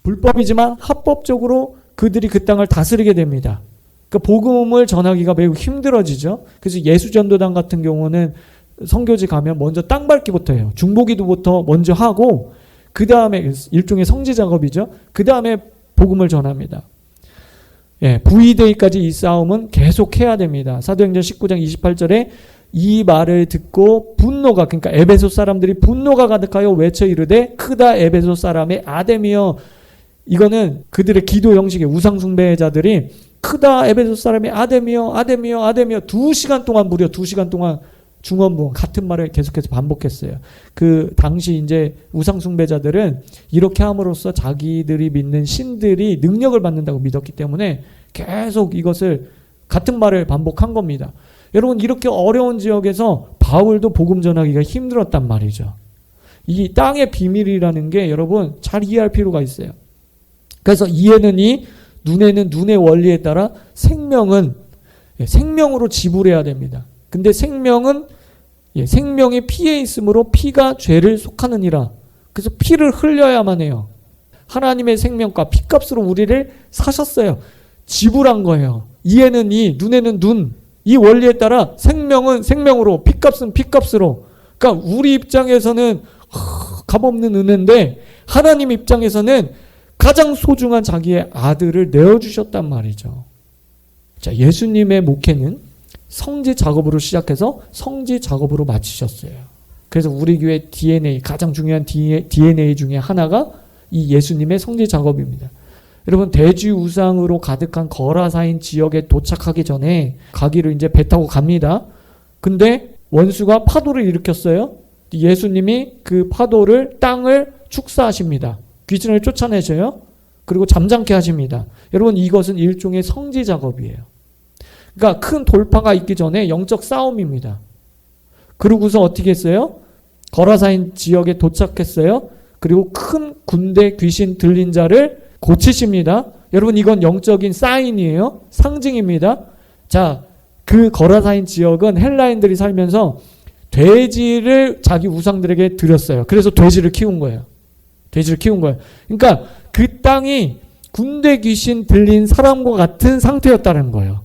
불법이지만 합법적으로 그들이 그 땅을 다스리게 됩니다. 그러니까 복음을 전하기가 매우 힘들어지죠. 그래서 예수전도단 같은 경우는 선교지 가면 먼저 땅 밟기부터 해요. 중보기도부터 먼저 하고 그 다음에 일종의 성지 작업이죠. 그 다음에 복음을 전합니다. V-Day까지 이 싸움은 계속해야 됩니다. 사도행전 19장 28절에 이 말을 듣고 분노가, 그러니까 에베소 사람들이 분노가 가득하여 외쳐 이르되 크다 에베소 사람의 아데미여. 이거는 그들의 기도 형식의 우상 숭배자들이 크다 에베소 사람의 아데미여 아데미여 아데미여 2시간 동안 무려 2시간 동안 중언부언 같은 말을 계속해서 반복했어요. 그 당시 이제 우상 숭배자들은 이렇게 함으로써 자기들이 믿는 신들이 능력을 받는다고 믿었기 때문에 계속 이것을 같은 말을 반복한 겁니다. 여러분, 이렇게 어려운 지역에서 바울도 복음 전하기가 힘들었단 말이죠. 이 땅의 비밀이라는 게 여러분 잘 이해할 필요가 있어요. 그래서 이에는 이, 눈에는 눈의 원리에 따라 생명은 생명으로 지불해야 됩니다. 근데 생명은 생명이 피에 있으므로 피가 죄를 속하느니라. 그래서 피를 흘려야만 해요. 하나님의 생명과 피값으로 우리를 사셨어요. 지불한 거예요. 이에는 이, 눈에는 눈. 이 원리에 따라 생명은 생명으로, 피값은 피값으로. 그러니까 우리 입장에서는 값없는 은혜인데 하나님 입장에서는 가장 소중한 자기의 아들을 내어주셨단 말이죠. 자, 예수님의 목회는 성지 작업으로 시작해서 성지 작업으로 마치셨어요. 그래서 우리 교회 DNA, 가장 중요한 DNA 중에 하나가 이 예수님의 성지 작업입니다. 여러분, 대지 우상으로 가득한 거라사인 지역에 도착하기 전에 가기로 이제 배 타고 갑니다. 근데 원수가 파도를 일으켰어요. 예수님이 그 파도를, 땅을 축사하십니다. 귀신을 쫓아내셔요. 그리고 잠잠케 하십니다. 여러분 이것은 일종의 성지 작업이에요. 그러니까 큰 돌파가 있기 전에 영적 싸움입니다. 그러고서 어떻게 했어요? 거라사인 지역에 도착했어요. 그리고 큰 군대 귀신 들린 자를 고치십니다. 여러분 이건 영적인 사인이에요. 상징입니다. 자, 그 거라사인 지역은 헬라인들이 살면서 돼지를 자기 우상들에게 드렸어요. 그래서 돼지를 키운 거예요. 돼지를 키운 거예요. 그러니까 그 땅이 군대 귀신 들린 사람과 같은 상태였다는 거예요.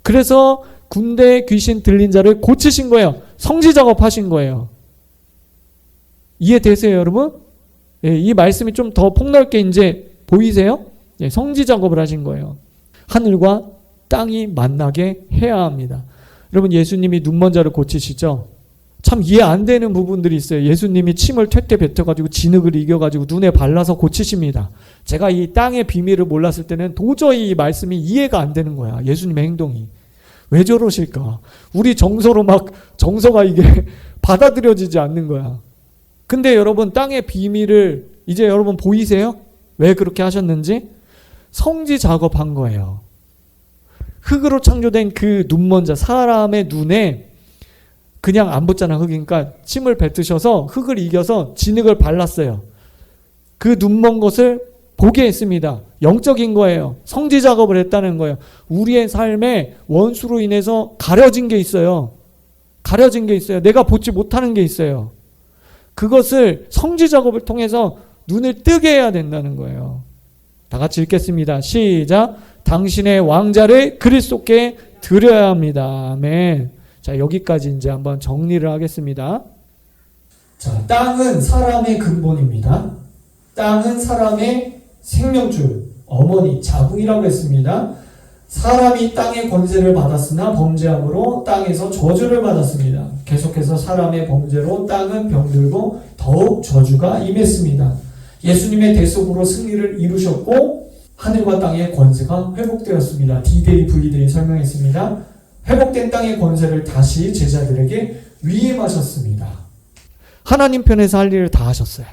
그래서 군대 귀신 들린 자를 고치신 거예요. 성지 작업하신 거예요. 이해되세요, 여러분? 예, 이 말씀이 좀 더 폭넓게 이제 보이세요? 예, 성지 작업을 하신 거예요. 하늘과 땅이 만나게 해야 합니다. 여러분 예수님이 눈먼 자를 고치시죠? 참 이해 안 되는 부분들이 있어요. 예수님이 침을 퇴때 뱉어가지고 진흙을 이겨가지고 눈에 발라서 고치십니다. 제가 이 땅의 비밀을 몰랐을 때는 도저히 이 말씀이 이해가 안 되는 거야. 예수님의 행동이. 왜 저러실까? 우리 정서로 막 정서가 이게 받아들여지지 않는 거야. 근데 여러분 땅의 비밀을 이제 여러분 보이세요? 왜 그렇게 하셨는지? 성지 작업한 거예요. 흙으로 창조된 그 눈먼 자, 사람의 눈에 그냥 안 붙잖아, 흙이니까 침을 뱉으셔서 흙을 이겨서 진흙을 발랐어요. 그 눈먼 것을 보게 했습니다. 영적인 거예요. 성지 작업을 했다는 거예요. 우리의 삶에 원수로 인해서 가려진 게 있어요. 가려진 게 있어요. 내가 보지 못하는 게 있어요. 그것을 성지 작업을 통해서 눈을 뜨게 해야 된다는 거예요. 다 같이 읽겠습니다. 시작. 당신의 왕자를 그리스도께 드려야 합니다. 아멘. 자, 여기까지 이제 한번 정리를 하겠습니다. 자, 땅은 사람의 근본입니다. 땅은 사람의 생명줄, 어머니, 자궁이라고 했습니다. 사람이 땅의 권세를 받았으나 범죄함으로 땅에서 저주를 받았습니다. 계속해서 사람의 범죄로 땅은 병들고 더욱 저주가 임했습니다. 예수님의 대속으로 승리를 이루셨고 하늘과 땅의 권세가 회복되었습니다. D-Day, V-Day 설명했습니다. 회복된 땅의 권세를 다시 제자들에게 위임하셨습니다. 하나님 편에서 할 일을 다 하셨어요.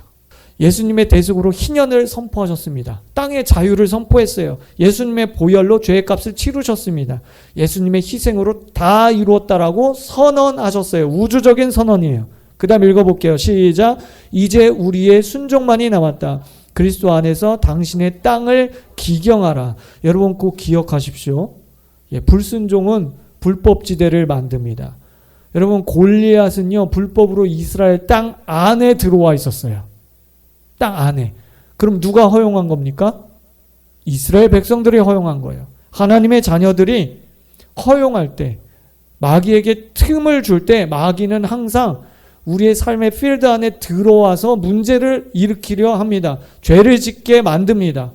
예수님의 대속으로 희년을 선포하셨습니다. 땅의 자유를 선포했어요. 예수님의 보혈로 죄의 값을 치르셨습니다. 예수님의 희생으로 다 이루었다라고 선언하셨어요. 우주적인 선언이에요. 그 다음 읽어볼게요. 시작. 이제 우리의 순종만이 남았다. 그리스도 안에서 당신의 땅을 기경하라. 여러분 꼭 기억하십시오. 예, 불순종은 불법지대를 만듭니다. 여러분 골리앗은요 불법으로 이스라엘 땅 안에 들어와 있었어요. 땅 안에. 그럼 누가 허용한 겁니까? 이스라엘 백성들이 허용한 거예요. 하나님의 자녀들이 허용할 때, 마귀에게 틈을 줄 때 마귀는 항상 우리의 삶의 필드 안에 들어와서 문제를 일으키려 합니다. 죄를 짓게 만듭니다.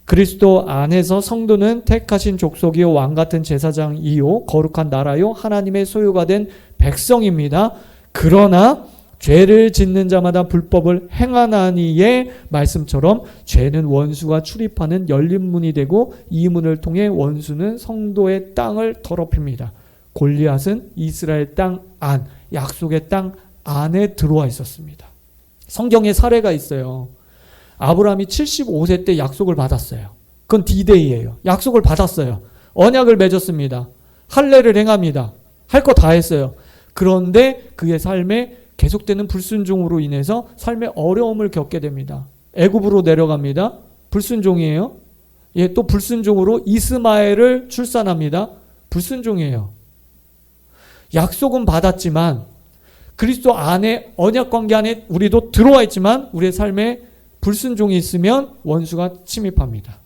그리스도 안에서 성도는 택하신 족속이요 왕같은 제사장이요 거룩한 나라요 하나님의 소유가 된 백성입니다. 그러나 죄를 짓는 자마다 불법을 행하나니의 말씀처럼 죄는 원수가 출입하는 열린 문이 되고 이 문을 통해 원수는 성도의 땅을 더럽힙니다. 골리앗은 이스라엘 땅 안, 약속의 땅 안에 들어와 있었습니다. 성경에 사례가 있어요. 아브라함이 75세 때 약속을 받았어요. 그건 D-Day예요. 약속을 받았어요. 언약을 맺었습니다. 할례를 행합니다. 할 거 다 했어요. 그런데 그의 삶에 계속되는 불순종으로 인해서 삶의 어려움을 겪게 됩니다. 애굽으로 내려갑니다. 불순종이에요. 예, 또 불순종으로 이스마엘을 출산합니다. 불순종이에요. 약속은 받았지만 그리스도 안에 언약 관계 안에 우리도 들어와 있지만 우리의 삶에 불순종이 있으면 원수가 침입합니다.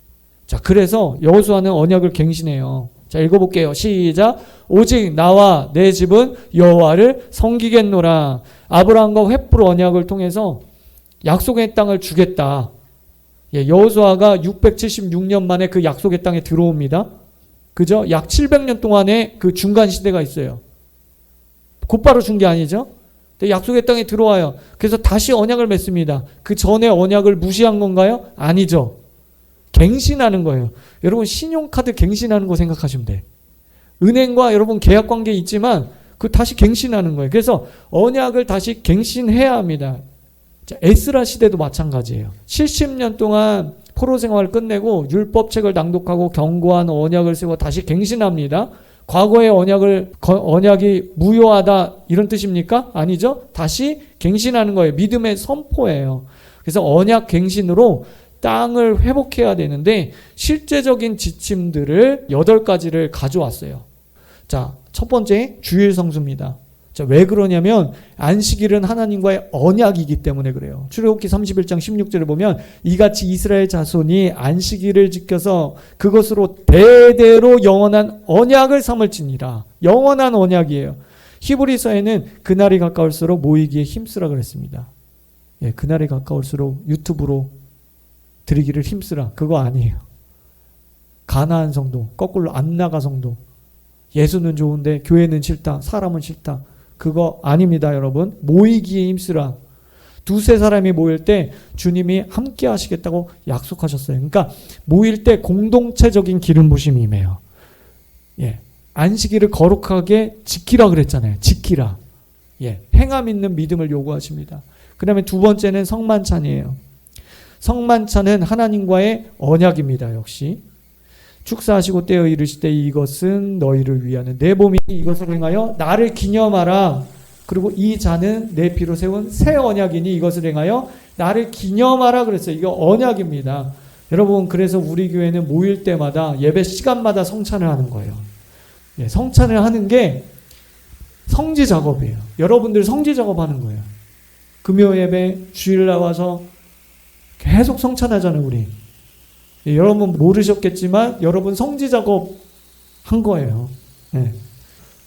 자, 그래서 여호수아는 언약을 갱신해요. 자, 읽어볼게요. 시작. 오직 나와 내 집은 여호와를 섬기겠노라. 아브라함과 횃불 언약을 통해서 약속의 땅을 주겠다. 예, 여호수아가 676년 만에 그 약속의 땅에 들어옵니다. 그죠? 약 700년 동안의 그 중간 시대가 있어요. 곧바로 준 게 아니죠? 약속의 땅에 들어와요. 그래서 다시 언약을 맺습니다. 그 전에 언약을 무시한 건가요? 아니죠. 갱신하는 거예요. 여러분 신용카드 갱신하는 거 생각하시면 돼. 은행과 여러분 계약관계 있지만 그 다시 갱신하는 거예요. 그래서 언약을 다시 갱신해야 합니다. 자, 에스라 시대도 마찬가지예요. 70년 동안 포로 생활을 끝내고 율법책을 낭독하고 견고한 언약을 세워 다시 갱신합니다. 과거의 언약이 무효하다 이런 뜻입니까? 아니죠. 다시 갱신하는 거예요. 믿음의 선포예요. 그래서 언약 갱신으로 땅을 회복해야 되는데 실제적인 지침들을 8가지를 가져왔어요. 자, 첫 번째 주일 성수입니다. 자, 왜 그러냐면 안식일은 하나님과의 언약이기 때문에 그래요. 출애굽기 31장 16절을 보면 이같이 이스라엘 자손이 안식일을 지켜서 그것으로 대대로 영원한 언약을 삼을지니라. 영원한 언약이에요. 히브리서에는 그날이 가까울수록 모이기에 힘쓰라 그랬습니다. 예, 그날이 가까울수록 유튜브로 드리기를 힘쓰라. 그거 아니에요. 가나안 성도, 거꾸로 안 나가 성도. 예수는 좋은데 교회는 싫다. 사람은 싫다. 그거 아닙니다, 여러분. 모이기에 힘쓰라. 두세 사람이 모일 때 주님이 함께 하시겠다고 약속하셨어요. 그러니까 모일 때 공동체적인 기름 부심이 임해요. 예. 안식일을 거룩하게 지키라 그랬잖아요. 지키라. 예. 행함 있는 믿음을 요구하십니다. 그 다음에 두 번째는 성만찬이에요. 성만찬은 하나님과의 언약입니다. 역시. 축사하시고 떼어 이르시되 이것은 너희를 위하는 내 몸이 이것을 행하여 나를 기념하라. 그리고 이 잔은 내 피로 세운 새 언약이니 이것을 행하여 나를 기념하라 그랬어요. 이거 언약입니다. 여러분, 그래서 우리 교회는 모일 때마다 예배 시간마다 성찬을 하는 거예요. 예, 성찬을 하는 게 성지 작업이에요. 여러분들 성지 작업하는 거예요. 금요 예배 주일 나와서 계속 성찬하잖아요, 우리. 예, 여러분 모르셨겠지만 여러분 성지 작업 한 거예요. 예.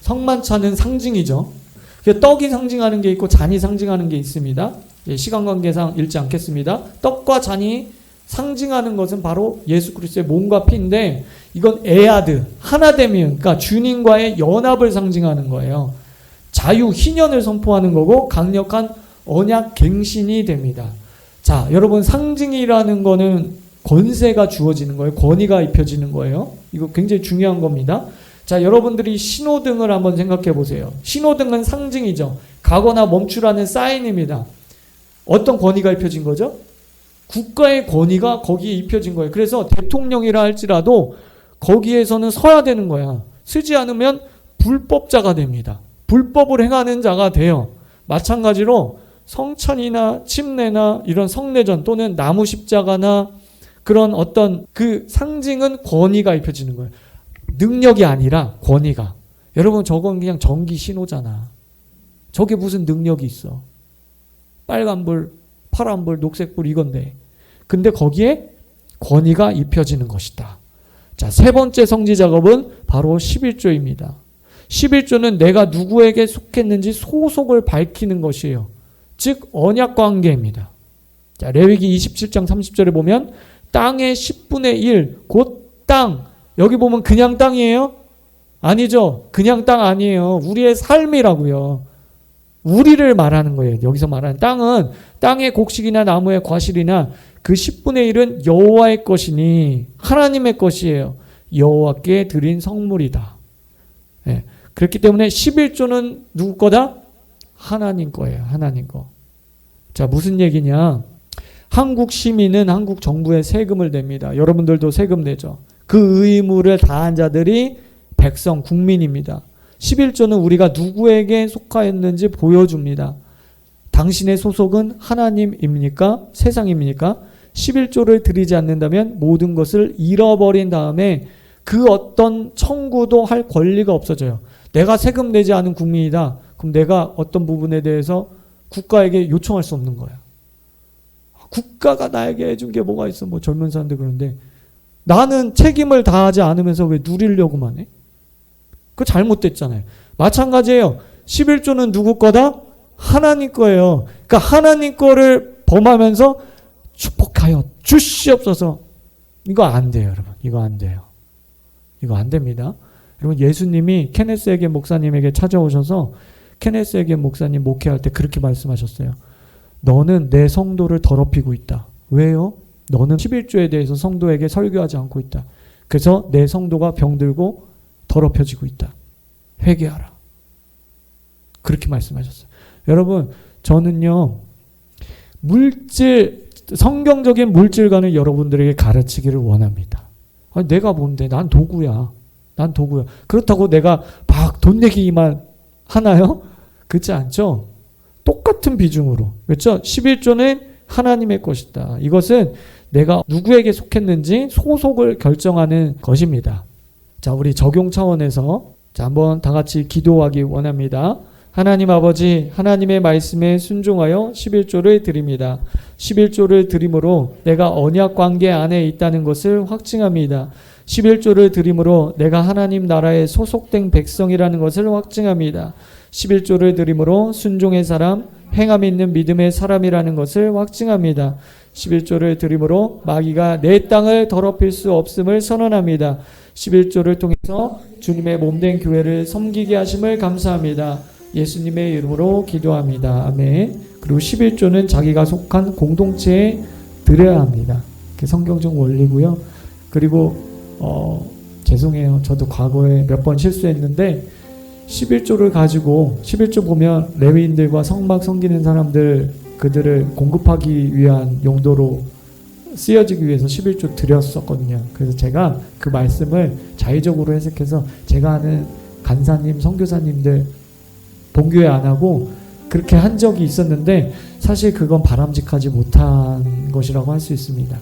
성만찬은 상징이죠. 떡이 상징하는 게 있고 잔이 상징하는 게 있습니다. 예, 시간 관계상 읽지 않겠습니다. 떡과 잔이 상징하는 것은 바로 예수 그리스도의 몸과 피인데 이건 에아드, 하나됨이, 그러니까 주님과의 연합을 상징하는 거예요. 자유, 희년을 선포하는 거고 강력한 언약 갱신이 됩니다. 자, 여러분 상징이라는 거는 권세가 주어지는 거예요. 권위가 입혀지는 거예요. 이거 굉장히 중요한 겁니다. 자, 여러분들이 신호등을 한번 생각해 보세요. 신호등은 상징이죠. 가거나 멈추라는 사인입니다. 어떤 권위가 입혀진 거죠? 국가의 권위가 거기에 입혀진 거예요. 그래서 대통령이라 할지라도 거기에서는 서야 되는 거야. 쓰지 않으면 불법자가 됩니다. 불법을 행하는 자가 돼요. 마찬가지로 성찬이나 침례나 이런 성례전 또는 나무 십자가나 그런 어떤 그 상징은 권위가 입혀지는 거예요. 능력이 아니라 권위가. 여러분, 저건 그냥 전기 신호잖아. 저게 무슨 능력이 있어. 빨간불, 파란불, 녹색불 이건데. 근데 거기에 권위가 입혀지는 것이다. 자, 세 번째 성지 작업은 바로 11조입니다. 11조는 내가 누구에게 속했는지 소속을 밝히는 것이에요. 즉 언약 관계입니다. 자, 레위기 27장 30절에 보면 땅의 10분의 1, 곧 땅. 여기 보면 그냥 땅이에요? 아니죠. 그냥 땅 아니에요. 우리의 삶이라고요. 우리를 말하는 거예요. 여기서 말하는 땅은 땅의 곡식이나 나무의 과실이나 그 10분의 1은 여호와의 것이니 하나님의 것이에요. 여호와께 드린 성물이다. 네. 그렇기 때문에 11조는 누구 거다? 하나님 거예요. 하나님 거. 자, 무슨 얘기냐? 한국 시민은 한국 정부에 세금을 냅니다. 여러분들도 세금 내죠. 그 의무를 다한 자들이 백성, 국민입니다. 11조는 우리가 누구에게 속하였는지 보여줍니다. 당신의 소속은 하나님입니까? 세상입니까? 11조를 드리지 않는다면 모든 것을 잃어버린 다음에 그 어떤 청구도 할 권리가 없어져요. 내가 세금 내지 않은 국민이다. 그럼 내가 어떤 부분에 대해서 국가에게 요청할 수 없는 거야. 국가가 나에게 해준 게 뭐가 있어? 뭐 젊은 사람들 그런데 나는 책임을 다하지 않으면서 왜 누리려고만 해? 그거 잘못됐잖아요. 마찬가지예요. 11조는 누구 거다? 하나님 거예요. 그러니까 하나님 거를 범하면서 축복하여 주시옵소서. 이거 안 돼요, 여러분. 이거 안 돼요. 이거 안 됩니다. 여러분, 예수님이 케네스 에겐 목사님에게 찾아오셔서 케네스 에겐 목사님 목회할 때 그렇게 말씀하셨어요. 너는 내 성도를 더럽히고 있다. 왜요? 너는 11조에 대해서 성도에게 설교하지 않고 있다. 그래서 내 성도가 병들고 더럽혀지고 있다. 회개하라. 그렇게 말씀하셨어요. 여러분, 저는요, 성경적인 물질관을 여러분들에게 가르치기를 원합니다. 아니, 내가 뭔데? 난 도구야. 그렇다고 내가 막 돈 내기만 하나요? 그렇지 않죠? 똑같은 비중으로. 그렇죠? 11조는 하나님의 것이다. 이것은 내가 누구에게 속했는지 소속을 결정하는 것입니다. 자, 우리 적용 차원에서 자, 한번 다 같이 기도하기 원합니다. 하나님 아버지, 하나님의 말씀에 순종하여 11조를 드립니다. 11조를 드림으로 내가 언약 관계 안에 있다는 것을 확증합니다. 11조를 드림으로 내가 하나님 나라에 소속된 백성이라는 것을 확증합니다. 11조를 드림으로 순종의 사람, 행함 있는 믿음의 사람이라는 것을 확증합니다. 11조를 드림으로 마귀가 내 땅을 더럽힐 수 없음을 선언합니다. 11조를 통해서 주님의 몸된 교회를 섬기게 하심을 감사합니다. 예수님의 이름으로 기도합니다. 아멘. 그리고 11조는 자기가 속한 공동체에 드려야 합니다. 그게 성경적 원리고요. 그리고 죄송해요. 저도 과거에 몇 번 실수했는데 11조를 가지고 11조 보면 레위인들과 성막 섬기는 사람들 그들을 공급하기 위한 용도로 쓰여지기 위해서 11조 드렸었거든요. 그래서 제가 그 말씀을 자의적으로 해석해서 제가 아는 간사님, 선교사님들 본교회 안 하고 그렇게 한 적이 있었는데 사실 그건 바람직하지 못한 것이라고 할 수 있습니다.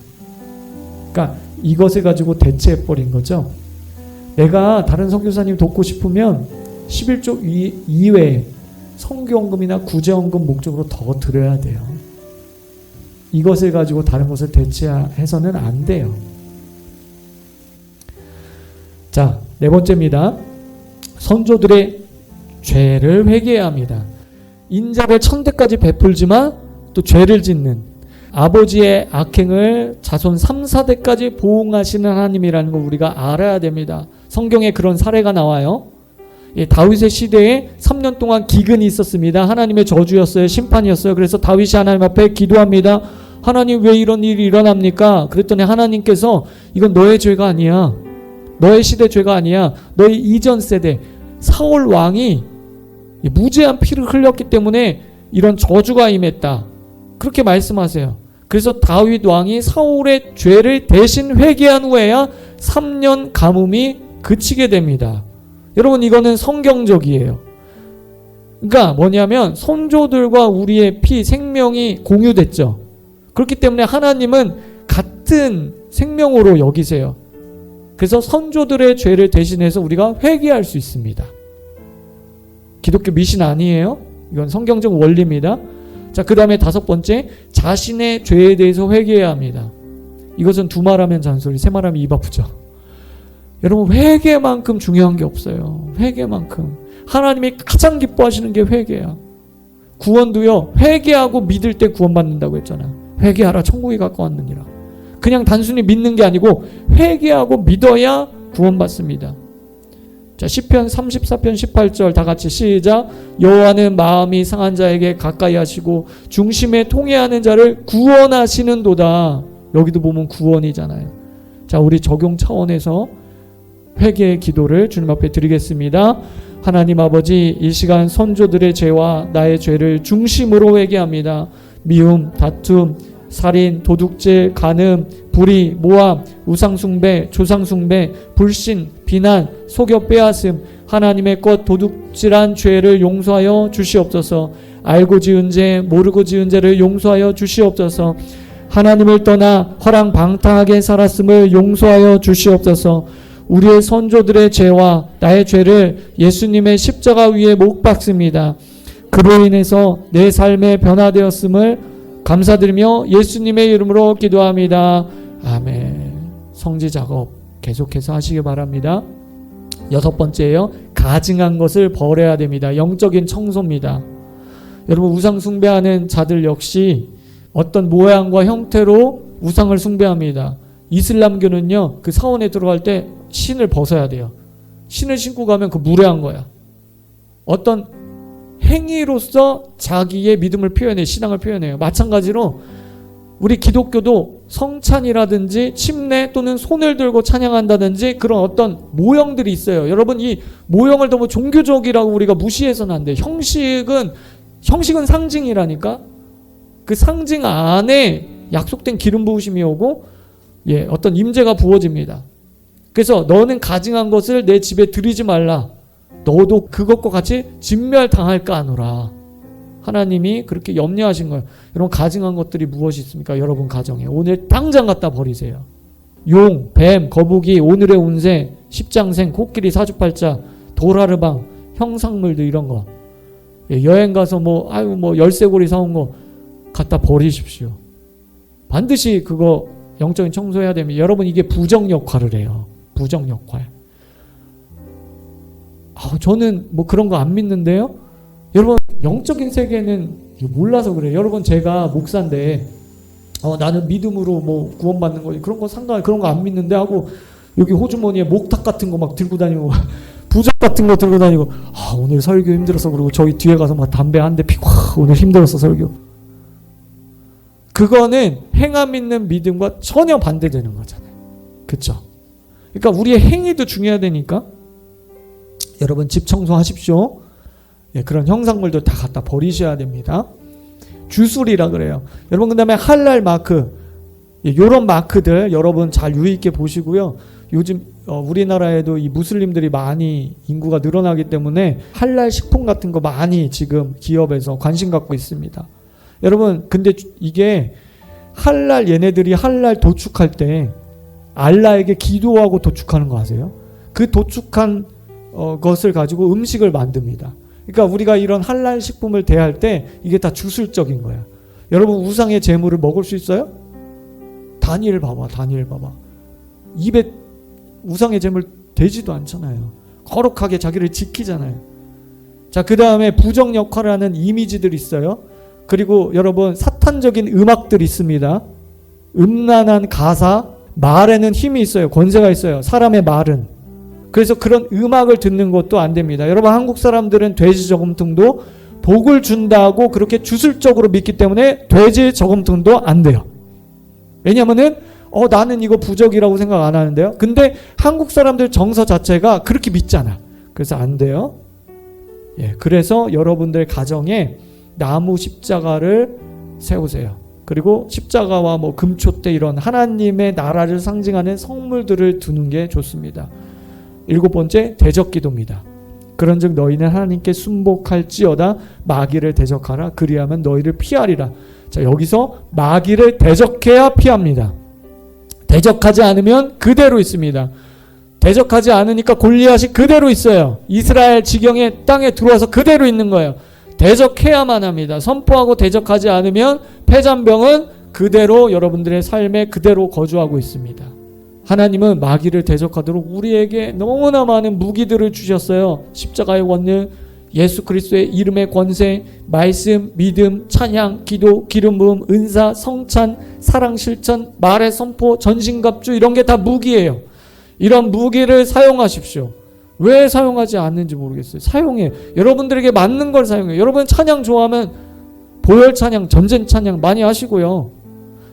그러니까 이것을 가지고 대체해버린 거죠. 내가 다른 선교사님 돕고 싶으면 11조 이외에 성교원금이나 구제원금 목적으로 더 드려야 돼요. 이것을 가지고 다른 것을 대체해서는 안 돼요. 자, 네 번째입니다. 선조들의 죄를 회개해야 합니다. 인자를 1000대까지 베풀지만 또 죄를 짓는 아버지의 악행을 자손 3, 4대까지 보응하시는 하나님이라는 걸 우리가 알아야 됩니다. 성경에 그런 사례가 나와요. 다윗의 시대에 3년 동안 기근이 있었습니다. 하나님의 저주였어요. 심판이었어요. 그래서 다윗이 하나님 앞에 기도합니다. 하나님 왜 이런 일이 일어납니까? 그랬더니 하나님께서 이건 너의 죄가 아니야. 너의 시대 죄가 아니야. 너의 이전 세대 사울 왕이 무죄한 피를 흘렸기 때문에 이런 저주가 임했다. 그렇게 말씀하세요. 그래서 다윗 왕이 사울의 죄를 대신 회개한 후에야 3년 가뭄이 그치게 됩니다. 여러분 이거는 성경적이에요. 그러니까 뭐냐면 선조들과 우리의 피, 생명이 공유됐죠. 그렇기 때문에 하나님은 같은 생명으로 여기세요. 그래서 선조들의 죄를 대신해서 우리가 회개할 수 있습니다. 기독교 미신 아니에요. 이건 성경적 원리입니다. 자, 그 다음에 5번째, 자신의 죄에 대해서 회개해야 합니다. 이것은 두말하면 잔소리, 세말하면 입 아프죠. 여러분 회개만큼 중요한 게 없어요. 회개만큼. 하나님이 가장 기뻐하시는 게 회개야. 구원도요, 회개하고 믿을 때 구원받는다고 했잖아. 회개하라 천국이 가까웠느니라. 그냥 단순히 믿는 게 아니고 회개하고 믿어야 구원받습니다. 자, 시편 34편 18절 다 같이 시작. 여호와는 마음이 상한 자에게 가까이 하시고 중심에 통회하는 자를 구원하시는도다. 여기도 보면 구원이잖아요. 자, 우리 적용 차원에서 회개의 기도를 주님 앞에 드리겠습니다. 하나님 아버지, 이 시간 선조들의 죄와 나의 죄를 중심으로 회개합니다. 미움, 다툼, 살인, 도둑질, 간음, 불의, 모함, 우상숭배, 조상숭배, 불신, 비난, 속여 빼앗음, 하나님의 것 도둑질한 죄를 용서하여 주시옵소서. 알고 지은 죄, 모르고 지은 죄를 용서하여 주시옵소서. 하나님을 떠나 허랑방탕하게 살았음을 용서하여 주시옵소서. 우리의 선조들의 죄와 나의 죄를 예수님의 십자가 위에 못 박습니다. 그로 인해서 내 삶에 변화되었음을 감사드리며 예수님의 이름으로 기도합니다. 아멘. 성지 작업 계속해서 하시기 바랍니다. 6번째예요. 가증한 것을 버려야 됩니다. 영적인 청소입니다. 여러분 우상 숭배하는 자들 역시 어떤 모양과 형태로 우상을 숭배합니다. 이슬람교는요, 그 사원에 들어갈 때 신을 벗어야 돼요. 신을 신고 가면 그 무례한 거야. 어떤 행위로서 자기의 믿음을 표현해요. 신앙을 표현해요. 마찬가지로 우리 기독교도 성찬이라든지 침례 또는 손을 들고 찬양한다든지 그런 어떤 모형들이 있어요. 여러분 이 모형을 너무 종교적이라고 우리가 무시해서는 안 돼요. 형식은 상징이라니까. 그 상징 안에 약속된 기름 부으심이 오고 어떤 임재가 부어집니다. 그래서 너는 가증한 것을 내 집에 들이지 말라. 너도 그것과 같이 진멸당할까 하노라. 하나님이 그렇게 염려하신 거예요. 여러분, 가증한 것들이 무엇이 있습니까? 여러분 가정에 오늘 당장 갖다 버리세요. 용, 뱀, 거북이, 오늘의 운세, 십장생, 코끼리, 사주팔자, 도라르방, 형상물들 이런 거. 여행 가서 열쇠고리 사온 거 갖다 버리십시오. 반드시 그거 영적인 청소해야 됩니다. 여러분, 이게 부정 역할을 해요. 부정 역할. 저는 그런 거 안 믿는데요. 여러분, 영적인 세계는 몰라서 그래요. 여러분, 제가 목사인데 나는 믿음으로 구원받는 거지 그런 거 안 믿는데 하고 여기 호주머니에 목탁 같은 거 막 들고 다니고 부적 같은 거 들고 다니고 오늘 설교 힘들어서 그러고 저기 뒤에 가서 막 담배 한 대 피고 오늘 힘들었어 설교. 그거는 행함 있는 믿음과 전혀 반대되는 거잖아요. 그렇죠? 그러니까 우리의 행위도 중요해야 되니까 여러분 집 청소하십시오. 그런 형상물도 다 갖다 버리셔야 됩니다. 주술이라 그래요. 여러분, 그 다음에 할랄 마크, 요런 마크들 여러분 잘 유의 있게 보시고요. 요즘 우리나라에도 이 무슬림들이 많이 인구가 늘어나기 때문에 할랄 식품 같은 거 많이 지금 기업에서 관심 갖고 있습니다. 여러분, 근데 이게 얘네들이 할랄 도축할 때 알라에게 기도하고 도축하는 거 아세요? 그 도축한 것을 가지고 음식을 만듭니다. 그러니까 우리가 이런 할랄 식품을 대할 때 이게 다 주술적인 거야. 여러분, 우상의 재물을 먹을 수 있어요? 다니엘 봐봐. 입에 우상의 재물 대지도 않잖아요. 거룩하게 자기를 지키잖아요. 자, 그 다음에 부정 역할을 하는 이미지들이 있어요. 그리고 여러분, 사탄적인 음악들이 있습니다. 음란한 가사, 말에는 힘이 있어요. 권세가 있어요. 사람의 말은. 그래서 그런 음악을 듣는 것도 안 됩니다. 여러분, 한국 사람들은 돼지 저금통도 복을 준다고 그렇게 주술적으로 믿기 때문에 돼지 저금통도 안 돼요. 왜냐면은 나는 이거 부적이라고 생각 안 하는데요. 근데 한국 사람들 정서 자체가 그렇게 믿잖아. 그래서 안 돼요. 그래서 여러분들 가정에 나무 십자가를 세우세요. 그리고 십자가와 금초대 이런 하나님의 나라를 상징하는 성물들을 두는 게 좋습니다. 7번째, 대적기도입니다. 그런즉 너희는 하나님께 순복할지어다 마귀를 대적하라. 그리하면 너희를 피하리라. 자, 여기서 마귀를 대적해야 피합니다. 대적하지 않으면 그대로 있습니다. 대적하지 않으니까 골리앗이 그대로 있어요. 이스라엘 지경의 땅에 들어와서 그대로 있는 거예요. 대적해야만 합니다. 선포하고 대적하지 않으면 폐잔병은 그대로 여러분들의 삶에 그대로 거주하고 있습니다. 하나님은 마귀를 대적하도록 우리에게 너무나 많은 무기들을 주셨어요. 십자가의 원능, 예수 그리스도의 이름의 권세, 말씀, 믿음, 찬양, 기도, 기름 부음, 은사, 성찬, 사랑 실천, 말의 선포, 전신갑주 이런 게 다 무기예요. 이런 무기를 사용하십시오. 왜 사용하지 않는지 모르겠어요. 사용해. 여러분들에게 맞는 걸 사용해. 여러분 찬양 좋아하면 보혈 찬양, 전쟁 찬양 많이 하시고요.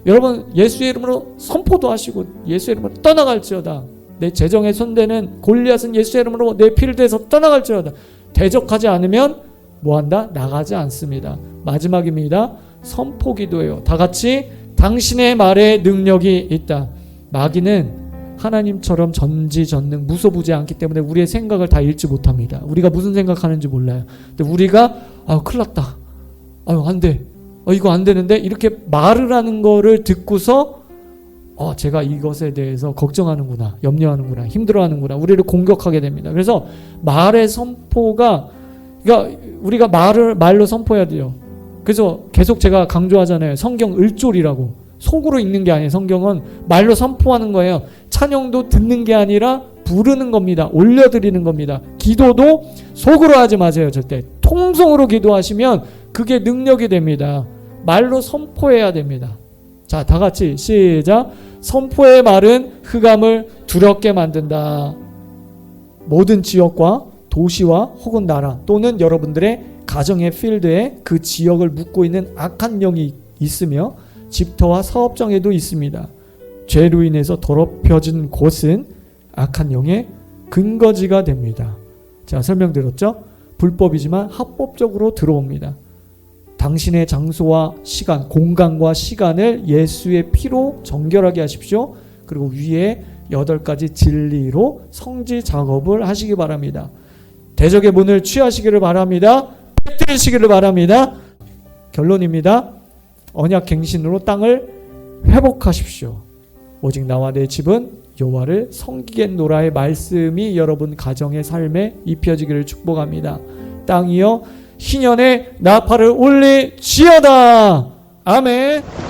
여러분 예수의 이름으로 선포도 하시고 예수의 이름으로 떠나갈지어다. 내 재정에 손대는 골리앗은 예수의 이름으로 내 피를 대해서 떠나갈지어다. 대적하지 않으면 뭐한다? 나가지 않습니다. 마지막입니다. 선포기도예요. 다 같이 당신의 말에 능력이 있다. 마귀는 하나님처럼 전지전능 무소부지않기 때문에 우리의 생각을 다 읽지 못합니다. 우리가 무슨 생각하는지 몰라요. 근데 우리가 큰일 났다. 안 돼. 이거 안 되는데 이렇게 말을 하는 거를 듣고서 제가 이것에 대해서 걱정하는구나, 염려하는구나, 힘들어하는구나, 우리를 공격하게 됩니다. 그래서 말의 선포가, 그러니까 우리가 말로 선포해야 돼요. 그래서 계속 제가 강조하잖아요. 성경 을조리라고. 속으로 읽는 게 아니에요. 성경은 말로 선포하는 거예요. 찬양도 듣는 게 아니라 부르는 겁니다. 올려드리는 겁니다. 기도도 속으로 하지 마세요. 절대. 통성으로 기도하시면 그게 능력이 됩니다. 말로 선포해야 됩니다. 자, 다 같이 시작. 선포의 말은 흑암을 두렵게 만든다. 모든 지역과 도시와 혹은 나라 또는 여러분들의 가정의 필드에 그 지역을 묻고 있는 악한 영이 있으며 집터와 사업장에도 있습니다. 죄로 인해서 더럽혀진 곳은 악한 영의 근거지가 됩니다. 제가 설명드렸죠? 불법이지만 합법적으로 들어옵니다. 당신의 장소와 시간, 공간과 시간을 예수의 피로 정결하게 하십시오. 그리고 위에 8가지 진리로 성지 작업을 하시기 바랍니다. 대적의 문을 취하시기를 바랍니다. 뺏기시기를 바랍니다. 결론입니다. 언약 갱신으로 땅을 회복하십시오. 오직 나와 내 집은 여호와를 섬기겠노라의 말씀이 여러분 가정의 삶에 입혀지기를 축복합니다. 땅이여 희년의 나팔을 올리지어다. 아멘.